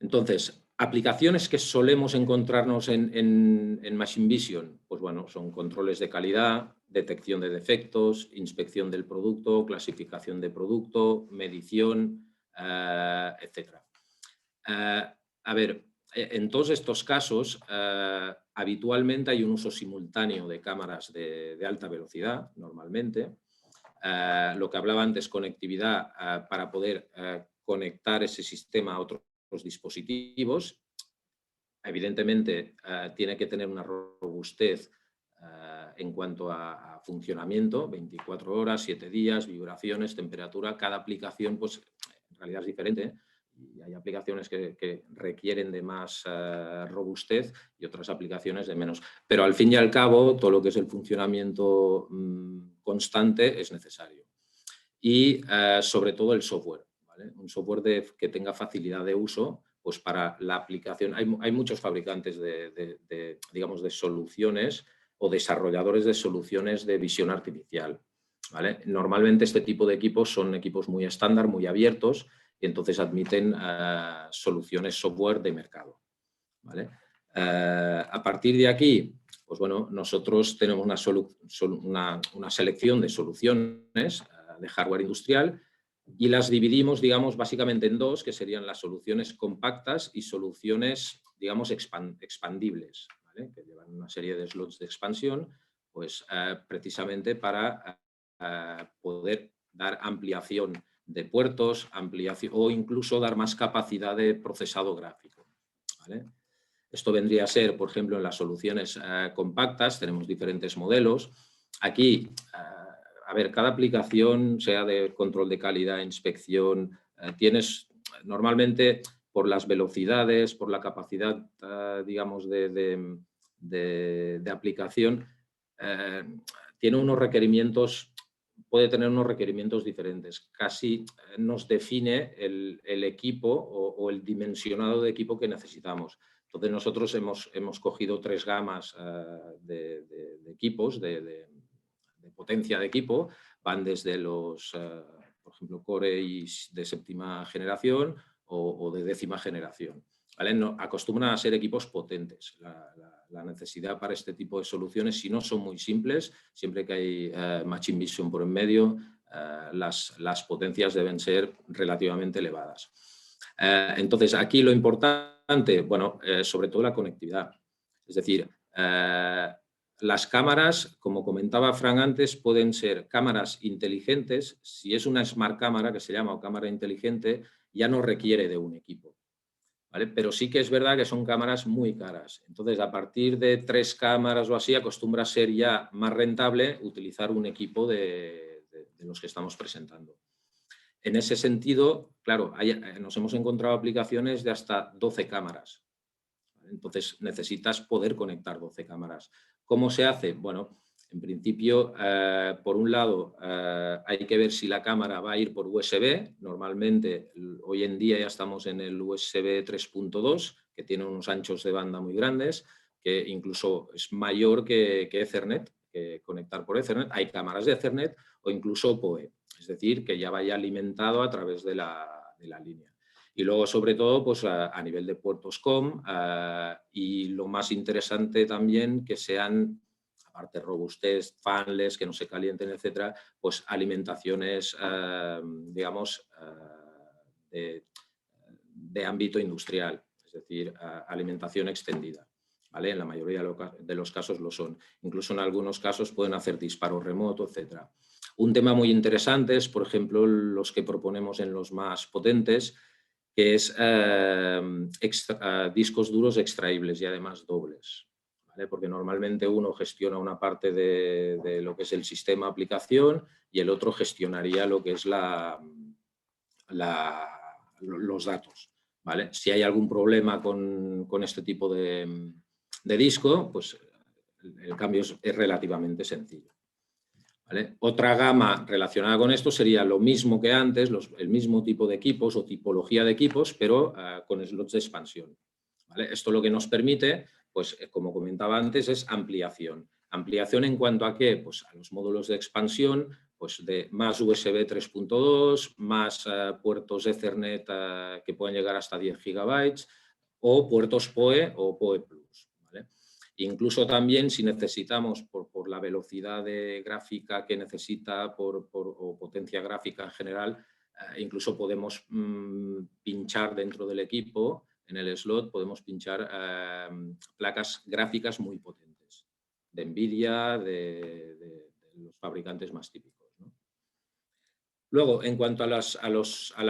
Entonces, aplicaciones que solemos encontrarnos en Machine Vision, pues bueno, son controles de calidad, detección de defectos, inspección del producto, clasificación de producto, medición, etc. A ver, en todos estos casos, habitualmente hay un uso simultáneo de cámaras de alta velocidad, normalmente. Lo que hablaba antes, conectividad para poder conectar ese sistema a otros dispositivos. Evidentemente, tiene que tener una robustez en cuanto a funcionamiento, 24 horas, 7 días, vibraciones, temperatura. Cada aplicación, pues, en realidad es diferente. Y hay aplicaciones que requieren de más robustez y otras aplicaciones de menos. Pero al fin y al cabo, todo lo que es el funcionamiento constante es necesario. Y sobre todo el software, ¿vale? Un software que tenga facilidad de uso, pues para la aplicación. Hay muchos fabricantes digamos, de soluciones o desarrolladores de soluciones de visión artificial, ¿vale? Normalmente este tipo de equipos son equipos muy estándar, muy abiertos, y entonces admiten soluciones software de mercado, ¿vale? A partir de aquí, pues bueno, nosotros tenemos una selección de soluciones de hardware industrial y las dividimos, digamos, básicamente en dos, que serían las soluciones compactas y soluciones, digamos, expandibles, ¿vale? Que llevan una serie de slots de expansión, pues precisamente para poder dar ampliación de puertos, ampliación o incluso dar más capacidad de procesado gráfico, ¿vale? Esto vendría a ser, por ejemplo, en las soluciones compactas, tenemos diferentes modelos. Aquí, a ver, cada aplicación, sea de control de calidad, inspección, tienes normalmente por las velocidades, por la capacidad, digamos, de aplicación, tiene unos requerimientos, puede tener unos requerimientos diferentes. Casi nos define el equipo o el dimensionado de equipo que necesitamos. Entonces, nosotros hemos cogido 3 gamas de equipos, de potencia de equipo. Van desde los, por ejemplo, Core i de 7ª generación o de 10ª generación, ¿vale? No, acostumbran a ser equipos potentes. La necesidad para este tipo de soluciones, si no son muy simples, siempre que hay Machine Vision por en medio, las potencias deben ser relativamente elevadas. Entonces, aquí lo importante, bueno, sobre todo la conectividad. Es decir, las cámaras, como comentaba Fran antes, pueden ser cámaras inteligentes. Si es una smart cámara, que se llama, o cámara inteligente, ya no requiere de un equipo, ¿vale? Pero sí que es verdad que son cámaras muy caras. Entonces, a partir de 3 cámaras o así, acostumbra a ser ya más rentable utilizar un equipo de los que estamos presentando. En ese sentido, claro, nos hemos encontrado aplicaciones de hasta 12 cámaras. Entonces, necesitas poder conectar 12 cámaras. ¿Cómo se hace? Bueno, en principio, por un lado, hay que ver si la cámara va a ir por USB. Normalmente, hoy en día ya estamos en el USB 3.2, que tiene unos anchos de banda muy grandes, que incluso es mayor que Ethernet, que conectar por Ethernet. Hay cámaras de Ethernet o incluso PoE, es decir, que ya vaya alimentado a través de la línea. Y luego, sobre todo, pues a nivel de puertos COM y lo más interesante también que sean, aparte robustez, fanless, que no se calienten, etcétera, pues alimentaciones, digamos, de ámbito industrial, es decir, alimentación extendida. ¿Vale? En la mayoría de los casos lo son. Incluso en algunos casos pueden hacer disparo remoto, etcétera. Un tema muy interesante es, por ejemplo, los que proponemos en los más potentes, que es discos duros extraíbles y además dobles, ¿vale? Porque normalmente uno gestiona una parte de lo que es el sistema aplicación y el otro gestionaría lo que es los datos, ¿vale? Si hay algún problema con este tipo de disco, pues el cambio es relativamente sencillo. ¿Vale? Otra gama relacionada con esto sería lo mismo que antes, el mismo tipo de equipos o tipología de equipos, pero con slots de expansión. ¿Vale? Esto lo que nos permite, pues como comentaba antes, es ampliación. Ampliación en cuanto a qué? Pues a los módulos de expansión, pues de más USB 3.2, más puertos Ethernet que pueden llegar hasta 10 GB o puertos PoE o PoE Plus. ¿Vale? Incluso también si necesitamos por la velocidad de gráfica que necesita o potencia gráfica en general, incluso podemos pinchar dentro del equipo, en el slot podemos pinchar placas gráficas muy potentes, de Nvidia, de los fabricantes más típicos, ¿no? Luego, en cuanto a las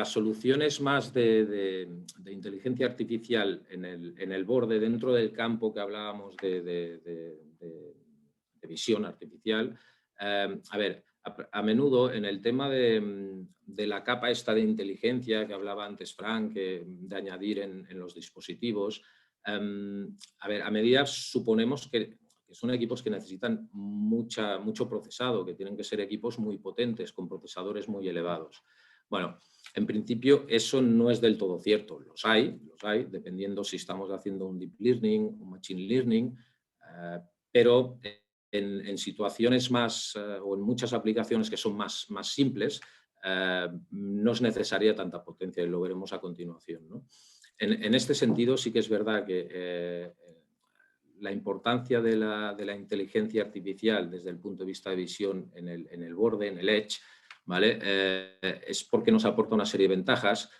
soluciones más de inteligencia artificial en el borde, dentro del campo que hablábamos de visión artificial, a ver, a menudo en el tema de la capa esta de inteligencia que hablaba antes Frank, de añadir en los dispositivos, a ver, a medida suponemos que son equipos que necesitan mucho procesado, que tienen que ser equipos muy potentes, con procesadores muy elevados. Bueno, en principio eso no es del todo cierto. Los hay, dependiendo si estamos haciendo un deep learning, un machine learning, pero en situaciones más, o en muchas aplicaciones que son más simples, no es necesaria tanta potencia y lo veremos a continuación, ¿no? En este sentido sí que es verdad que la importancia de la inteligencia artificial desde el punto de vista de visión en el borde, en el edge, ¿vale? Es porque nos aporta una serie de ventajas.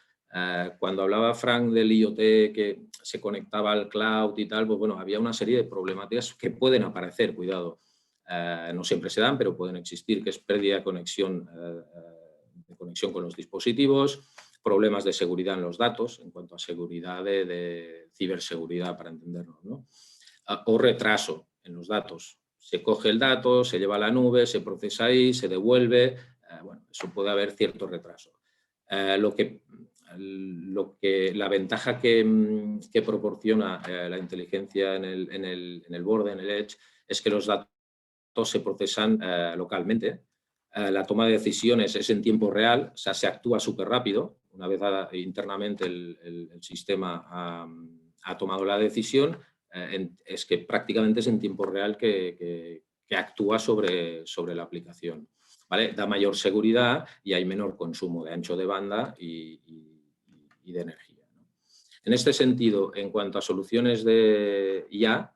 Cuando hablaba Frank del IoT que se conectaba al cloud y tal, pues bueno, había una serie de problemáticas que pueden aparecer, cuidado. No siempre se dan, pero pueden existir, que es pérdida de conexión con los dispositivos, problemas de seguridad en los datos, en cuanto a seguridad de ciberseguridad, para entendernos, ¿no? O retraso en los datos. Se coge el dato, se lleva a la nube, se procesa ahí, se devuelve. Bueno, eso puede haber cierto retraso. La ventaja que proporciona la inteligencia en el borde, en el edge, es que los datos se procesan localmente. La toma de decisiones es en tiempo real, o sea, se actúa súper rápido. Una vez internamente el sistema ha tomado la decisión, es que prácticamente es en tiempo real que actúa sobre la aplicación, ¿vale? Da mayor seguridad y hay menor consumo de ancho de banda y de energía, ¿no? En este sentido, en cuanto a soluciones de IA,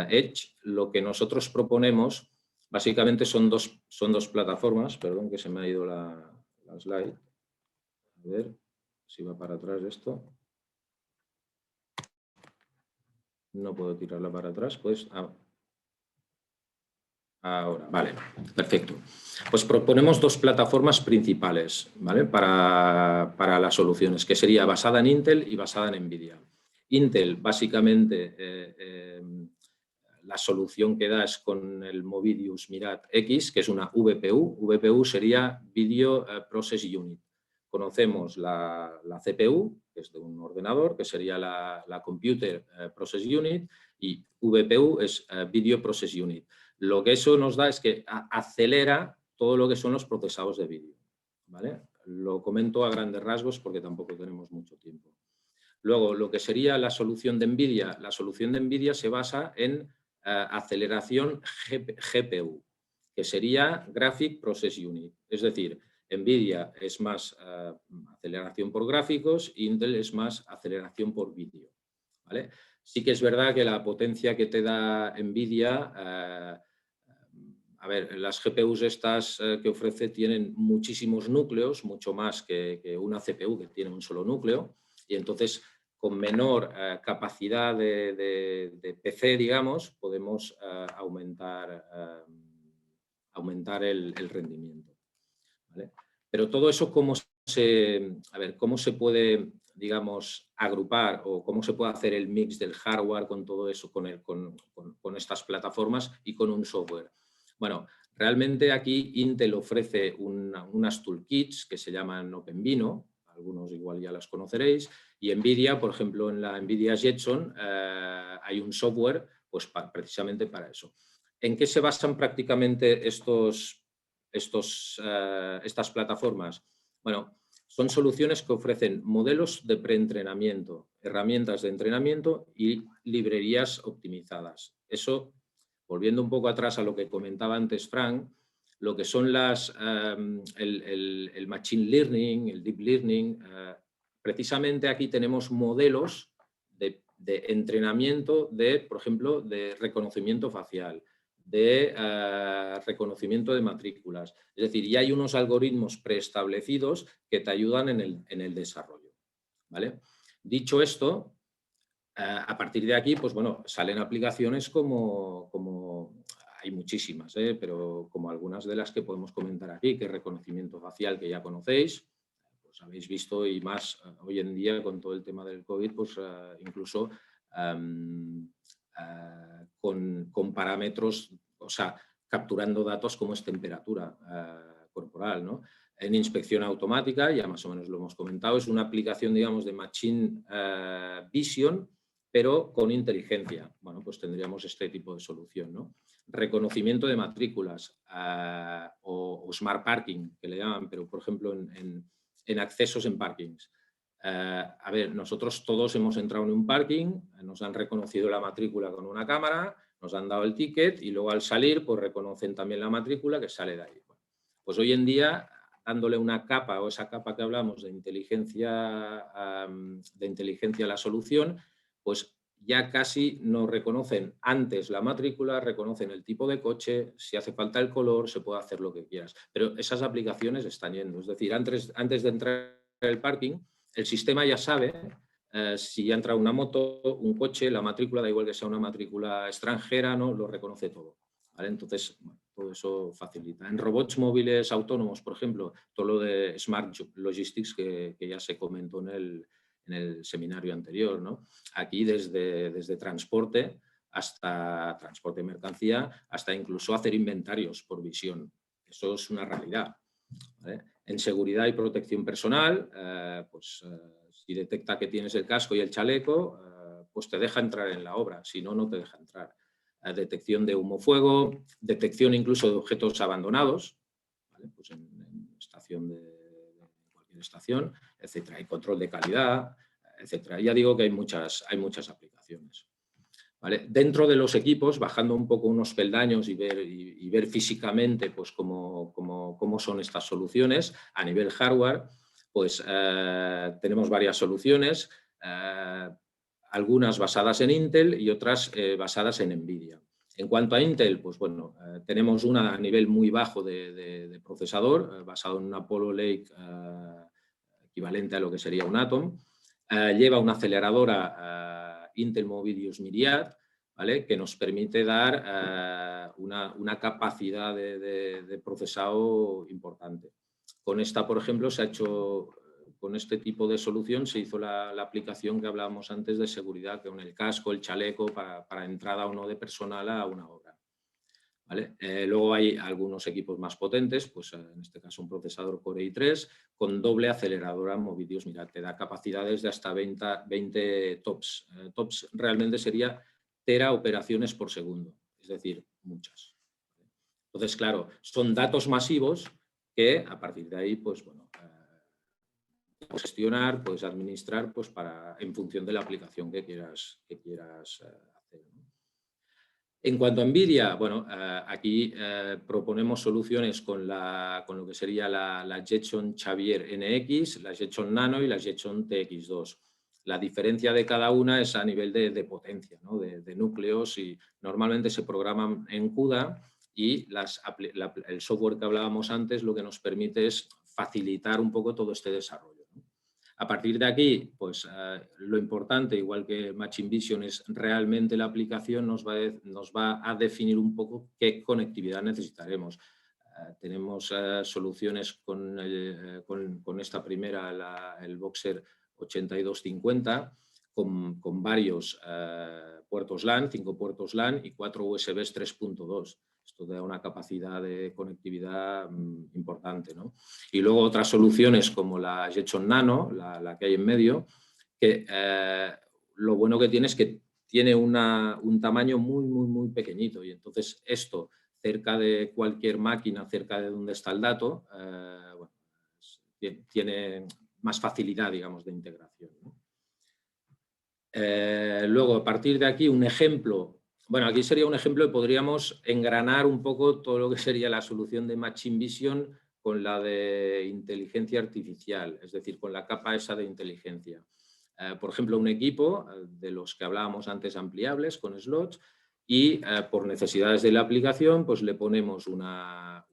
Edge, lo que nosotros proponemos básicamente son dos plataformas. Perdón, que se me ha ido la slide. A ver si va para atrás esto. No puedo tirarla para atrás, pues ahora, vale, perfecto. Pues proponemos dos plataformas principales, ¿vale? Para las soluciones, que sería basada en Intel y basada en Nvidia. Intel, básicamente, la solución que da es con el Movidius Mirat X, que es una VPU. VPU sería Video Process Unit. Conocemos la CPU, que es de un ordenador, que sería la Computer Process Unit, y VPU es Video Process Unit. Lo que eso nos da es que acelera todo lo que son los procesados de vídeo, ¿vale? Lo comento a grandes rasgos porque tampoco tenemos mucho tiempo. Luego, lo que sería la solución de NVIDIA se basa en aceleración GPU, que sería Graphic Process Unit. Es decir, NVIDIA es más aceleración por gráficos, Intel es más aceleración por vídeo, ¿vale? Sí que es verdad que la potencia que te da NVIDIA, a ver, las GPUs estas que ofrece tienen muchísimos núcleos, mucho más que una CPU que tiene un solo núcleo, y entonces con menor capacidad de PC, digamos, podemos aumentar el rendimiento, ¿vale? Pero todo eso, ¿cómo se puede, digamos, agrupar o cómo se puede hacer el mix del hardware con todo eso, con estas plataformas y con un software? Bueno, realmente aquí Intel ofrece unas toolkits que se llaman OpenVINO, algunos igual ya las conoceréis, y NVIDIA, por ejemplo, en la NVIDIA Jetson hay un software pues, precisamente para eso. ¿En qué se basan prácticamente estas plataformas? Bueno, son soluciones que ofrecen modelos de preentrenamiento, herramientas de entrenamiento y librerías optimizadas. Eso, volviendo un poco atrás a lo que comentaba antes Frank, lo que son el machine learning, el deep learning, precisamente aquí tenemos modelos de entrenamiento por ejemplo, de reconocimiento facial, de reconocimiento de matrículas. Es decir, ya hay unos algoritmos preestablecidos que te ayudan en el desarrollo, ¿vale? Dicho esto, a partir de aquí, pues bueno, salen aplicaciones como hay muchísimas, pero como algunas de las que podemos comentar aquí, que es reconocimiento facial, que ya conocéis, pues habéis visto, y más hoy en día con todo el tema del COVID, pues incluso con parámetros, o sea, capturando datos como es temperatura corporal, ¿no? En inspección automática, ya más o menos lo hemos comentado, es una aplicación, digamos, de Machine Vision, pero con inteligencia. Bueno, pues tendríamos este tipo de solución, ¿no? Reconocimiento de matrículas o Smart Parking, que le llaman, pero por ejemplo en accesos en parkings. A ver, nosotros todos hemos entrado en un parking, nos han reconocido la matrícula con una cámara, nos han dado el ticket y luego al salir pues reconocen también la matrícula que sale de ahí. Bueno, pues hoy en día, dándole una capa o esa capa que hablamos de inteligencia a la solución, pues ya casi nos reconocen antes la matrícula, reconocen el tipo de coche, si hace falta el color, se puede hacer lo que quieras. Pero esas aplicaciones están yendo. Es decir, antes de entrar al parking, el sistema ya sabe si entra una moto, un coche, la matrícula, da igual que sea una matrícula extranjera, ¿no? Lo reconoce todo, ¿vale? Entonces, bueno, todo eso facilita. En robots móviles autónomos, por ejemplo, todo lo de Smart Logistics que ya se comentó en el seminario anterior, ¿no? Aquí desde transporte hasta transporte de mercancía, hasta incluso hacer inventarios por visión. Eso es una realidad, ¿vale? En seguridad y protección personal, si detecta que tienes el casco y el chaleco, pues te deja entrar en la obra, si no, no te deja entrar. Detección de humo-fuego, detección incluso de objetos abandonados, ¿vale? Pues en estación cualquier estación, etcétera. Y control de calidad, etcétera. Ya digo que hay muchas aplicaciones, ¿vale? Dentro de los equipos, bajando un poco unos peldaños y ver físicamente pues, cómo son estas soluciones a nivel hardware, pues tenemos varias soluciones, algunas basadas en Intel y otras basadas en NVIDIA. En cuanto a Intel, pues bueno, tenemos una a nivel muy bajo de procesador, basado en un Apollo Lake equivalente a lo que sería un Atom. Lleva una aceleradora Intel Movidius Myriad, ¿vale? Que nos permite dar una capacidad de procesado importante. Con esta, por ejemplo, se ha hecho con este tipo de solución se hizo la aplicación que hablábamos antes de seguridad, con el casco, el chaleco, para entrada o no de personal a una obra. ¿Vale? Luego hay algunos equipos más potentes, pues en este caso un procesador Core i3 con doble aceleradora Movidius. Mira, te da capacidades de hasta 20 TOPS. TOPS realmente sería tera operaciones por segundo, es decir, muchas. Entonces, claro, son datos masivos que a partir de ahí, pues bueno, puedes gestionar, puedes administrar, pues en función de la aplicación que quieras hacer, ¿no? En cuanto a NVIDIA, bueno, aquí proponemos soluciones con lo que sería la Jetson Xavier NX, la Jetson Nano y la Jetson TX2. La diferencia de cada una es a nivel de potencia, ¿no? de núcleos, y normalmente se programan en CUDA, y el software que hablábamos antes lo que nos permite es facilitar un poco todo este desarrollo, ¿no? A partir de aquí, pues lo importante, igual que Machine Vision, es realmente la aplicación nos va a definir un poco qué conectividad necesitaremos. Tenemos soluciones con esta primera, el Boxer 8250, con varios puertos LAN, 5 puertos LAN y 4 USBs 3.2. Esto da una capacidad de conectividad importante, ¿no? Y luego otras soluciones como la Jetson Nano, la que hay en medio, que lo bueno que tiene es que tiene un tamaño muy, muy, muy pequeñito, y entonces esto cerca de cualquier máquina, cerca de donde está el dato, bueno, tiene más facilidad, digamos, de integración, ¿no? Luego, a partir de aquí, un ejemplo. Bueno, aquí sería un ejemplo que podríamos engranar un poco todo lo que sería la solución de Machine Vision con la de inteligencia artificial, es decir, con la capa esa de inteligencia. Por ejemplo, un equipo de los que hablábamos antes, ampliables, con slots, y por necesidades de la aplicación, pues le ponemos una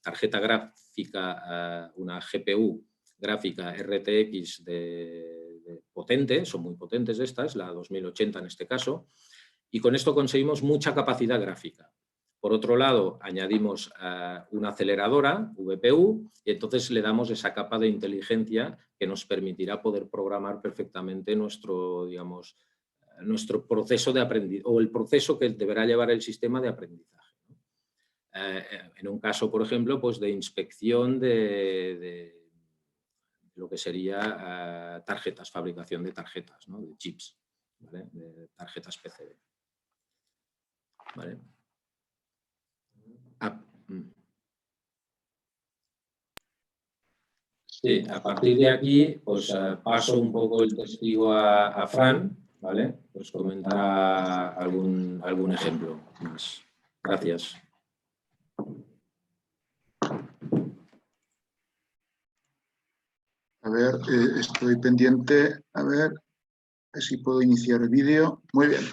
tarjeta gráfica, una GPU gráfica RTX potente, son muy potentes estas, la 2080 en este caso, y con esto conseguimos mucha capacidad gráfica. Por otro lado, añadimos una aceleradora, VPU, y entonces le damos esa capa de inteligencia que nos permitirá poder programar perfectamente nuestro proceso de aprendizaje, o el proceso que deberá llevar el sistema de aprendizaje. En un caso, por ejemplo, pues de inspección de lo que sería tarjetas, fabricación de tarjetas, ¿no? De chips, ¿vale? De tarjetas PCB. ¿Vale? Sí, a partir de aquí, pues paso un poco el testigo a Fran, ¿vale? Pues comentará algún ejemplo más. Gracias. A ver, estoy pendiente. A ver si puedo iniciar el vídeo. Muy bien.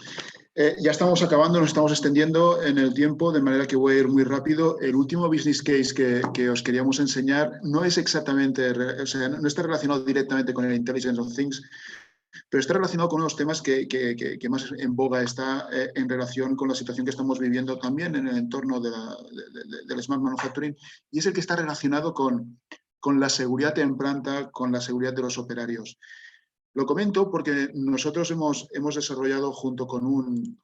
Ya estamos acabando, nos estamos extendiendo en el tiempo, de manera que voy a ir muy rápido. El último business case que os queríamos enseñar no es exactamente, o sea, no está relacionado directamente con el Intelligence of Things, pero está relacionado con unos temas que más en boga está en relación con la situación que estamos viviendo también en el entorno del Smart Manufacturing, y es el que está relacionado con la seguridad en planta, con la seguridad de los operarios. Lo comento porque nosotros hemos desarrollado junto con un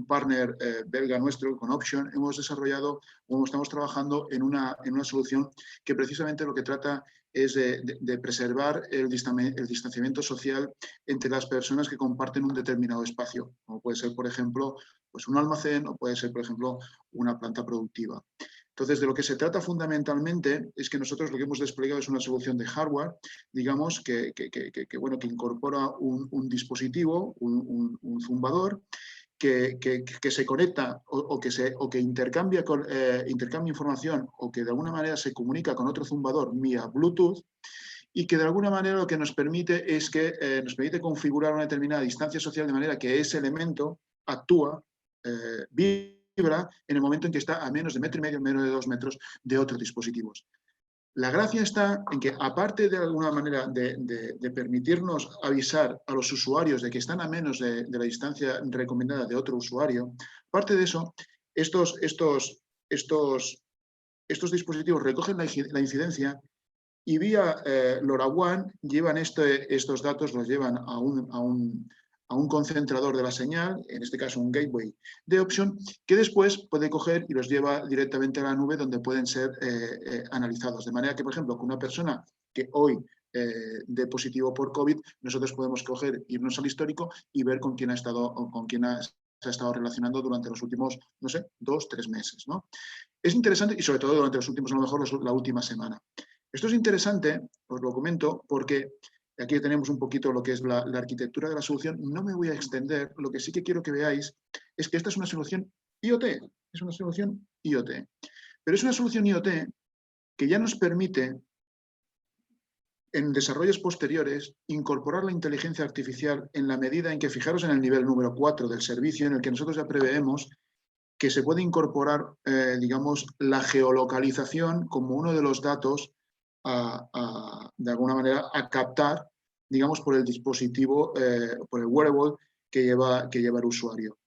partner belga nuestro, con Option, estamos trabajando en una solución que precisamente lo que trata es de preservar el distanciamiento social entre las personas que comparten un determinado espacio, como puede ser, por ejemplo, pues un almacén, o puede ser, por ejemplo, una planta productiva. Entonces, de lo que se trata fundamentalmente es que nosotros lo que hemos desplegado es una solución de hardware, digamos, que incorpora un dispositivo, un zumbador, que se conecta o que intercambia información, o que de alguna manera se comunica con otro zumbador vía Bluetooth, y que de alguna manera lo que nos permite es que nos permite configurar una determinada distancia social, de manera que ese elemento actúa, vibra en el momento en que está a menos de 1,5 metros, menos de 2 metros de otros dispositivos. La gracia está en que, aparte de alguna manera de permitirnos avisar a los usuarios de que están a menos de la distancia recomendada de otro usuario, aparte de eso, estos dispositivos recogen la incidencia y vía LoRaWAN llevan estos datos, los llevan a un concentrador de la señal, en este caso un gateway de Option, que después puede coger y los lleva directamente a la nube donde pueden ser analizados. De manera que, por ejemplo, con una persona que hoy dé positivo por COVID, nosotros podemos coger, irnos al histórico y ver con quién ha estado o con quién se ha estado relacionando durante los últimos, no sé, 2 o 3 meses, ¿no? Es interesante y sobre todo durante los últimos, a lo mejor la última semana. Esto es interesante, os lo comento, porque aquí tenemos un poquito lo que es la arquitectura de la solución. No me voy a extender, lo que sí que quiero que veáis es que esta es una solución IoT, es una solución IoT. Pero es una solución IoT que ya nos permite, en desarrollos posteriores, incorporar la inteligencia artificial en la medida en que, fijaros en el nivel número 4 del servicio, en el que nosotros ya preveemos que se puede incorporar, digamos, la geolocalización como uno de los datos de alguna manera, a captar, digamos, por el dispositivo, por el wearable que lleva el usuario.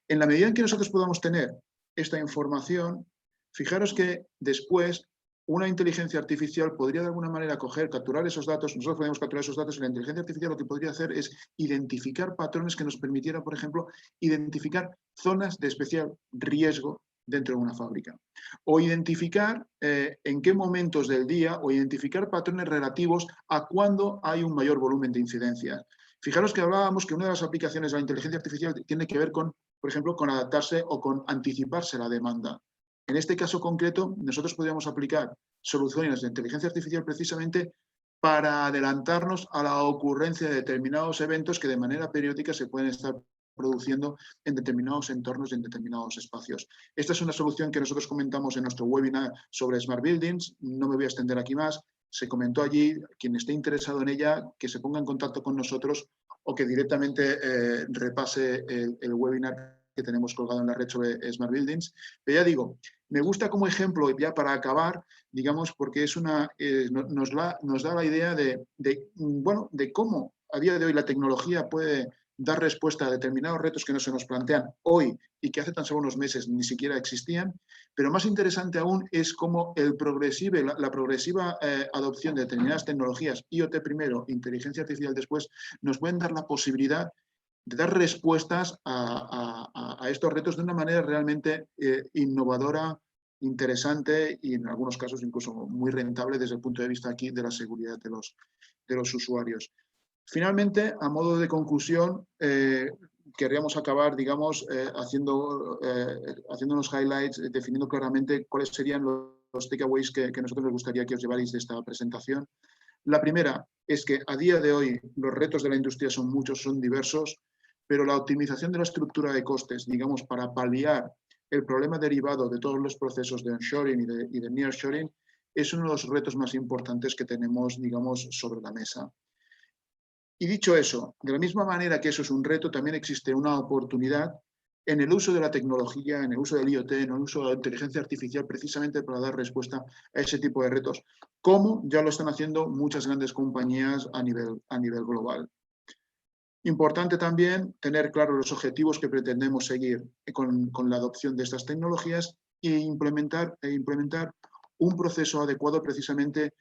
En la medida en que nosotros podamos tener esta información, fijaros que después una inteligencia artificial podría de alguna manera capturar esos datos, nosotros podemos capturar esos datos y la inteligencia artificial lo que podría hacer es identificar patrones que nos permitieran, por ejemplo, identificar zonas de especial riesgo dentro de una fábrica. O identificar en qué momentos del día o identificar patrones relativos a cuándo hay un mayor volumen de incidencias. Fijaros que hablábamos que una de las aplicaciones de la inteligencia artificial tiene que ver con, por ejemplo, con adaptarse o con anticiparse a la demanda. En este caso concreto, nosotros podríamos aplicar soluciones de inteligencia artificial precisamente para adelantarnos a la ocurrencia de determinados eventos que de manera periódica se pueden estar produciendo en determinados entornos y en determinados espacios. Esta es una solución que nosotros comentamos en nuestro webinar sobre Smart Buildings. No me voy a extender aquí más. Se comentó allí, quien esté interesado en ella, que se ponga en contacto con nosotros o que directamente repase el webinar que tenemos colgado en la red sobre Smart Buildings. Pero ya digo, me gusta como ejemplo, ya para acabar, digamos, porque es nos da la idea bueno, de cómo a día de hoy la tecnología puede dar respuesta a determinados retos que no se nos plantean hoy y que hace tan solo unos meses ni siquiera existían, pero más interesante aún es cómo la progresiva adopción de determinadas tecnologías, IoT primero, inteligencia artificial después, nos pueden dar la posibilidad de dar respuestas a estos retos de una manera realmente innovadora, interesante y en algunos casos incluso muy rentable desde el punto de vista aquí de la seguridad de los usuarios. Finalmente, a modo de conclusión, querríamos acabar, digamos, haciendo unos highlights, definiendo claramente cuáles serían los takeaways que nosotros nos gustaría que os llevarais de esta presentación. La primera es que a día de hoy los retos de la industria son muchos, son diversos, pero la optimización de la estructura de costes, digamos, para paliar el problema derivado de todos los procesos de onshoring y de nearshoring, es uno de los retos más importantes que tenemos, digamos, sobre la mesa. Y dicho eso, de la misma manera que eso es un reto, también existe una oportunidad en el uso de la tecnología, en el uso del IoT, en el uso de la inteligencia artificial, precisamente para dar respuesta a ese tipo de retos, como ya lo están haciendo muchas grandes compañías a nivel global. Importante también tener claros los objetivos que pretendemos seguir con la adopción de estas tecnologías e implementar un proceso adecuado precisamente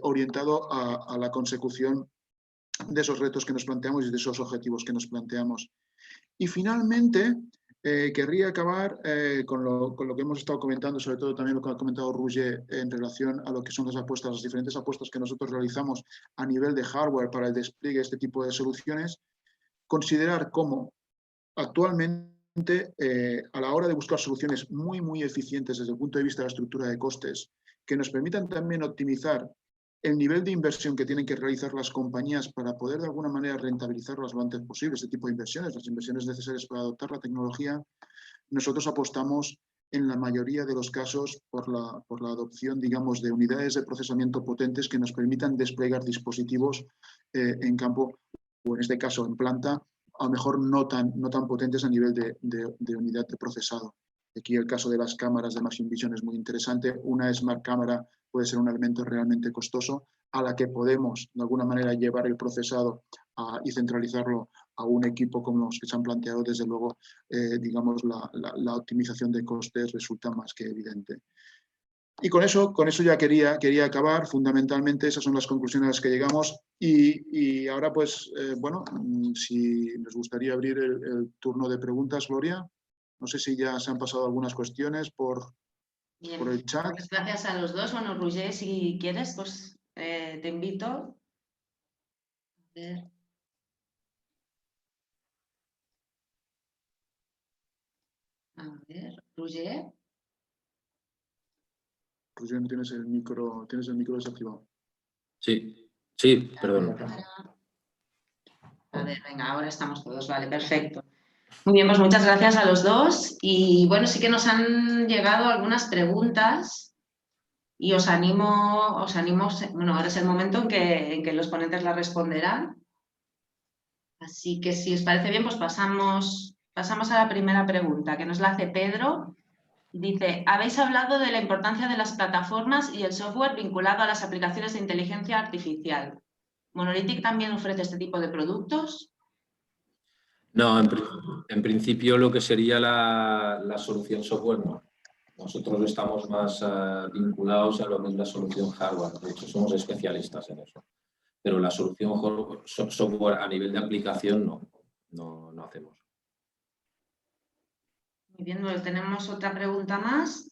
orientado a la consecución de esos retos que nos planteamos y de esos objetivos que nos planteamos. Y finalmente, querría acabar con lo que hemos estado comentando, sobre todo también lo que ha comentado Roger en relación a lo que son las diferentes apuestas que nosotros realizamos a nivel de hardware para el despliegue de este tipo de soluciones. Considerar cómo actualmente, a la hora de buscar soluciones muy eficientes desde el punto de vista de la estructura de costes, que nos permitan también optimizar el nivel de inversión que tienen que realizar las compañías para poder de alguna manera rentabilizarlas lo antes posible, este tipo de inversiones, las inversiones necesarias para adoptar la tecnología, nosotros apostamos en la mayoría de los casos por la adopción, digamos, de unidades de procesamiento potentes que nos permitan desplegar dispositivos en campo, o en este caso en planta, a lo mejor no tan potentes a nivel de unidad de procesado. Aquí el caso de las cámaras de Machine Vision es muy interesante. Una Smart Cámara puede ser un elemento realmente costoso a la que podemos, de alguna manera, llevar el procesado y centralizarlo a un equipo como los que se han planteado. Desde luego, digamos, la optimización de costes resulta más que evidente. Y con eso ya quería acabar. Fundamentalmente esas son las conclusiones a las que llegamos. Y ahora, pues, bueno, si nos gustaría abrir el turno de preguntas, Gloria. No sé si ya se han pasado algunas cuestiones por el chat. Pues gracias a los dos. Bueno, Roger, si quieres, pues te invito. A ver, Roger. Roger, tienes el micro desactivado. Sí, perdón. A ver, venga, ahora estamos todos. Vale, perfecto. Muy bien, pues muchas gracias a los dos. Y bueno, sí que nos han llegado algunas preguntas y os animo, bueno, ahora es el momento en que los ponentes las responderán. Así que si os parece bien, pues pasamos a la primera pregunta, que nos la hace Pedro. Dice, habéis hablado de la importancia de las plataformas y el software vinculado a las aplicaciones de inteligencia artificial. ¿Monolithic también ofrece este tipo de productos? No, en principio lo que sería la solución software no. Nosotros estamos más vinculados a lo que es la solución hardware. De hecho, somos especialistas en eso. Pero la solución software a nivel de aplicación no hacemos. Muy bien, pues tenemos otra pregunta más.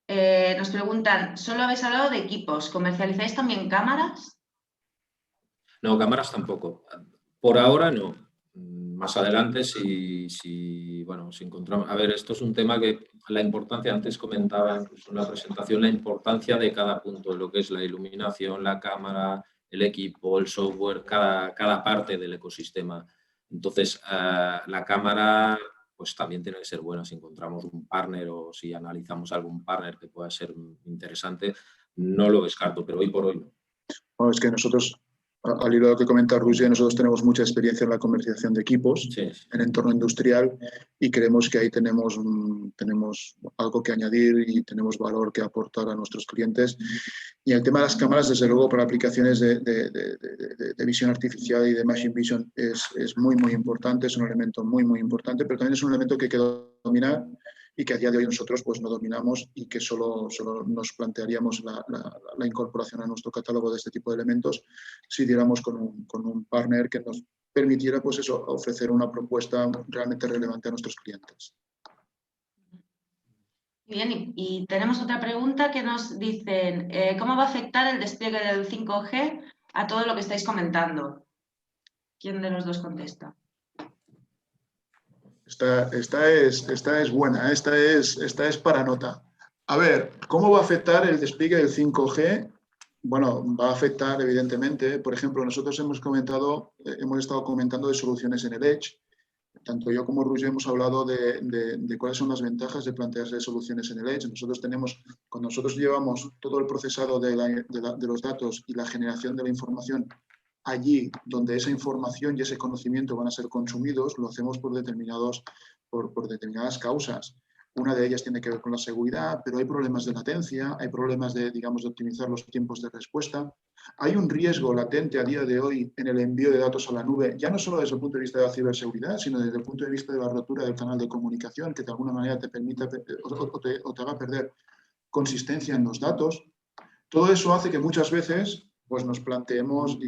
Nos preguntan, solo habéis hablado de equipos, ¿comercializáis también cámaras? No, cámaras tampoco. Por ahora no. Más adelante si encontramos... A ver, esto es un tema que la importancia, antes comentaba incluso en la presentación, la importancia de cada punto, de lo que es la iluminación, la cámara, el equipo, el software, cada parte del ecosistema. Entonces, la cámara pues también tiene que ser buena. Si encontramos un partner o si analizamos algún partner que pueda ser interesante, no lo descarto, pero hoy por hoy no. Bueno, es que nosotros, al hilo de lo que comenta Roger, nosotros tenemos mucha experiencia en la comercialización de equipos, sí, en entorno industrial, y creemos que ahí tenemos algo que añadir y tenemos valor que aportar a nuestros clientes. Y el tema de las cámaras, desde luego, para aplicaciones de visión artificial y de machine vision es muy, muy importante, es un elemento muy, muy importante, pero también es un elemento que hay que dominar y que a día de hoy nosotros pues, no dominamos y que solo nos plantearíamos la incorporación a nuestro catálogo de este tipo de elementos si diéramos con un partner que nos permitiera pues eso, ofrecer una propuesta realmente relevante a nuestros clientes. Bien, y tenemos otra pregunta que nos dicen, ¿cómo va a afectar el despliegue del 5G a todo lo que estáis comentando? ¿Quién de los dos contesta? Esta es buena, esta es para nota. A ver, ¿cómo va a afectar el despliegue del 5G? Bueno, va a afectar evidentemente, por ejemplo, nosotros hemos estado comentando de soluciones en el Edge. Tanto yo como Roger hemos hablado de cuáles son las ventajas de plantearse soluciones en el Edge. Cuando nosotros llevamos todo el procesado de los datos y la generación de la información allí donde esa información y ese conocimiento van a ser consumidos, lo hacemos por determinadas causas. Una de ellas tiene que ver con la seguridad, pero hay problemas de latencia, hay problemas de optimizar los tiempos de respuesta. Hay un riesgo latente a día de hoy en el envío de datos a la nube, ya no solo desde el punto de vista de la ciberseguridad, sino desde el punto de vista de la rotura del canal de comunicación, que de alguna manera te permita o te haga perder consistencia en los datos. Todo eso hace que muchas veces pues nos planteemos,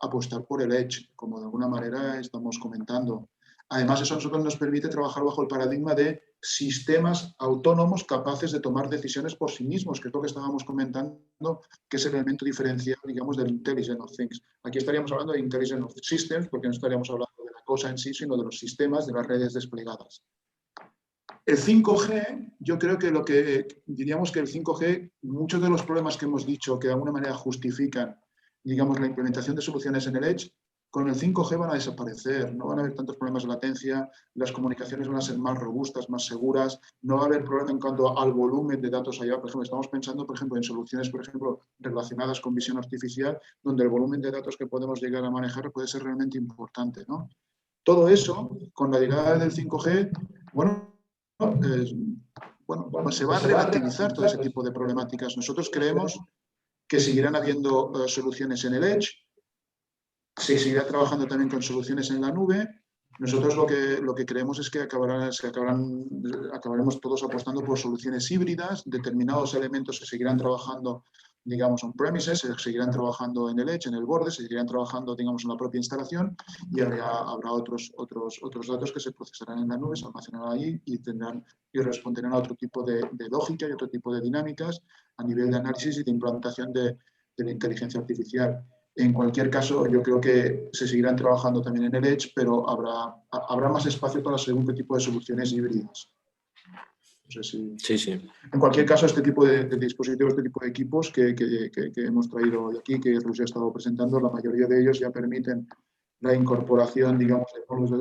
apostar por el Edge, como de alguna manera estamos comentando. Además, eso a nosotros nos permite trabajar bajo el paradigma de sistemas autónomos capaces de tomar decisiones por sí mismos, que es lo que estábamos comentando, que es el elemento diferencial, del Intelligent of Things. Aquí estaríamos hablando de Intelligent of Systems, porque no estaríamos hablando de la cosa en sí, sino de los sistemas, de las redes desplegadas. El 5G, yo creo que diríamos que el 5G, muchos de los problemas que hemos dicho que de alguna manera justifican, la implementación de soluciones en el Edge, con el 5G van a desaparecer, no van a haber tantos problemas de latencia, las comunicaciones van a ser más robustas, más seguras, no va a haber problema en cuanto al volumen de datos allá. Por ejemplo, estamos pensando, en soluciones, relacionadas con visión artificial, donde el volumen de datos que podemos llegar a manejar puede ser realmente importante, ¿no? Todo eso, con la llegada del 5G, se va a relativizar todo ese tipo de problemáticas. Nosotros creemos que seguirán habiendo soluciones en el Edge, se seguirá trabajando también con soluciones en la nube, Nosotros lo que creemos es que acabaremos todos apostando por soluciones híbridas, determinados elementos se seguirán trabajando, digamos, on-premises, se seguirán trabajando en el edge, en el borde, se seguirán trabajando, digamos, en la propia instalación y habrá otros datos que se procesarán en la nube, se almacenarán ahí y responderán a otro tipo de lógica y otro tipo de dinámicas a nivel de análisis y de implantación de la inteligencia artificial. En cualquier caso, yo creo que se seguirán trabajando también en el Edge, pero habrá más espacio para según qué tipo de soluciones híbridas. No sé si... Sí. En cualquier caso, este tipo de dispositivos, este tipo de equipos que hemos traído hoy aquí, que Roger ha estado presentando, la mayoría de ellos ya permiten la incorporación, digamos,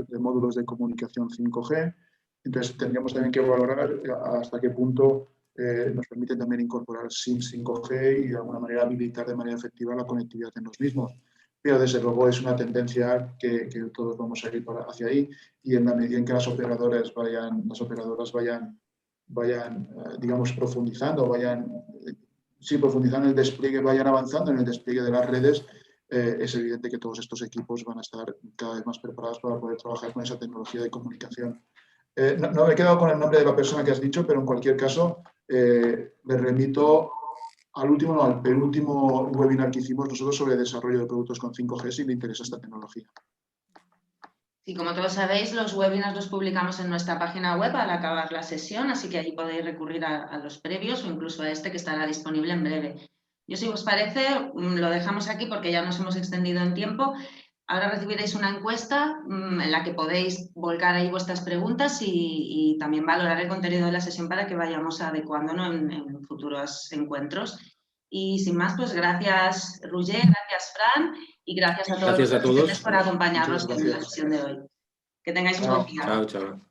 de módulos de comunicación 5G. Entonces, tendríamos también que valorar hasta qué punto nos permite también incorporar SIM 5G y de alguna manera habilitar de manera efectiva la conectividad en los mismos. Pero desde luego es una tendencia que todos vamos a ir hacia ahí y en la medida en que las operadoras vayan digamos, profundizando en el despliegue, vayan avanzando en el despliegue de las redes, es evidente que todos estos equipos van a estar cada vez más preparados para poder trabajar con esa tecnología de comunicación. No me he quedado con el nombre de la persona que has dicho, pero en cualquier caso le remito al penúltimo webinar que hicimos nosotros sobre desarrollo de productos con 5G si le interesa esta tecnología. Y como todos sabéis, los webinars los publicamos en nuestra página web al acabar la sesión, así que allí podéis recurrir a los previos o incluso a este que estará disponible en breve. Yo, si os parece, lo dejamos aquí porque ya nos hemos extendido en tiempo. Ahora recibiréis una encuesta en la que podéis volcar ahí vuestras preguntas y también valorar el contenido de la sesión para que vayamos adecuándonos en futuros encuentros. Y sin más, pues gracias Roger, gracias Fran y gracias a todos Gracias a todos por acompañarnos en la sesión de hoy. Que tengáis un buen día. Chao.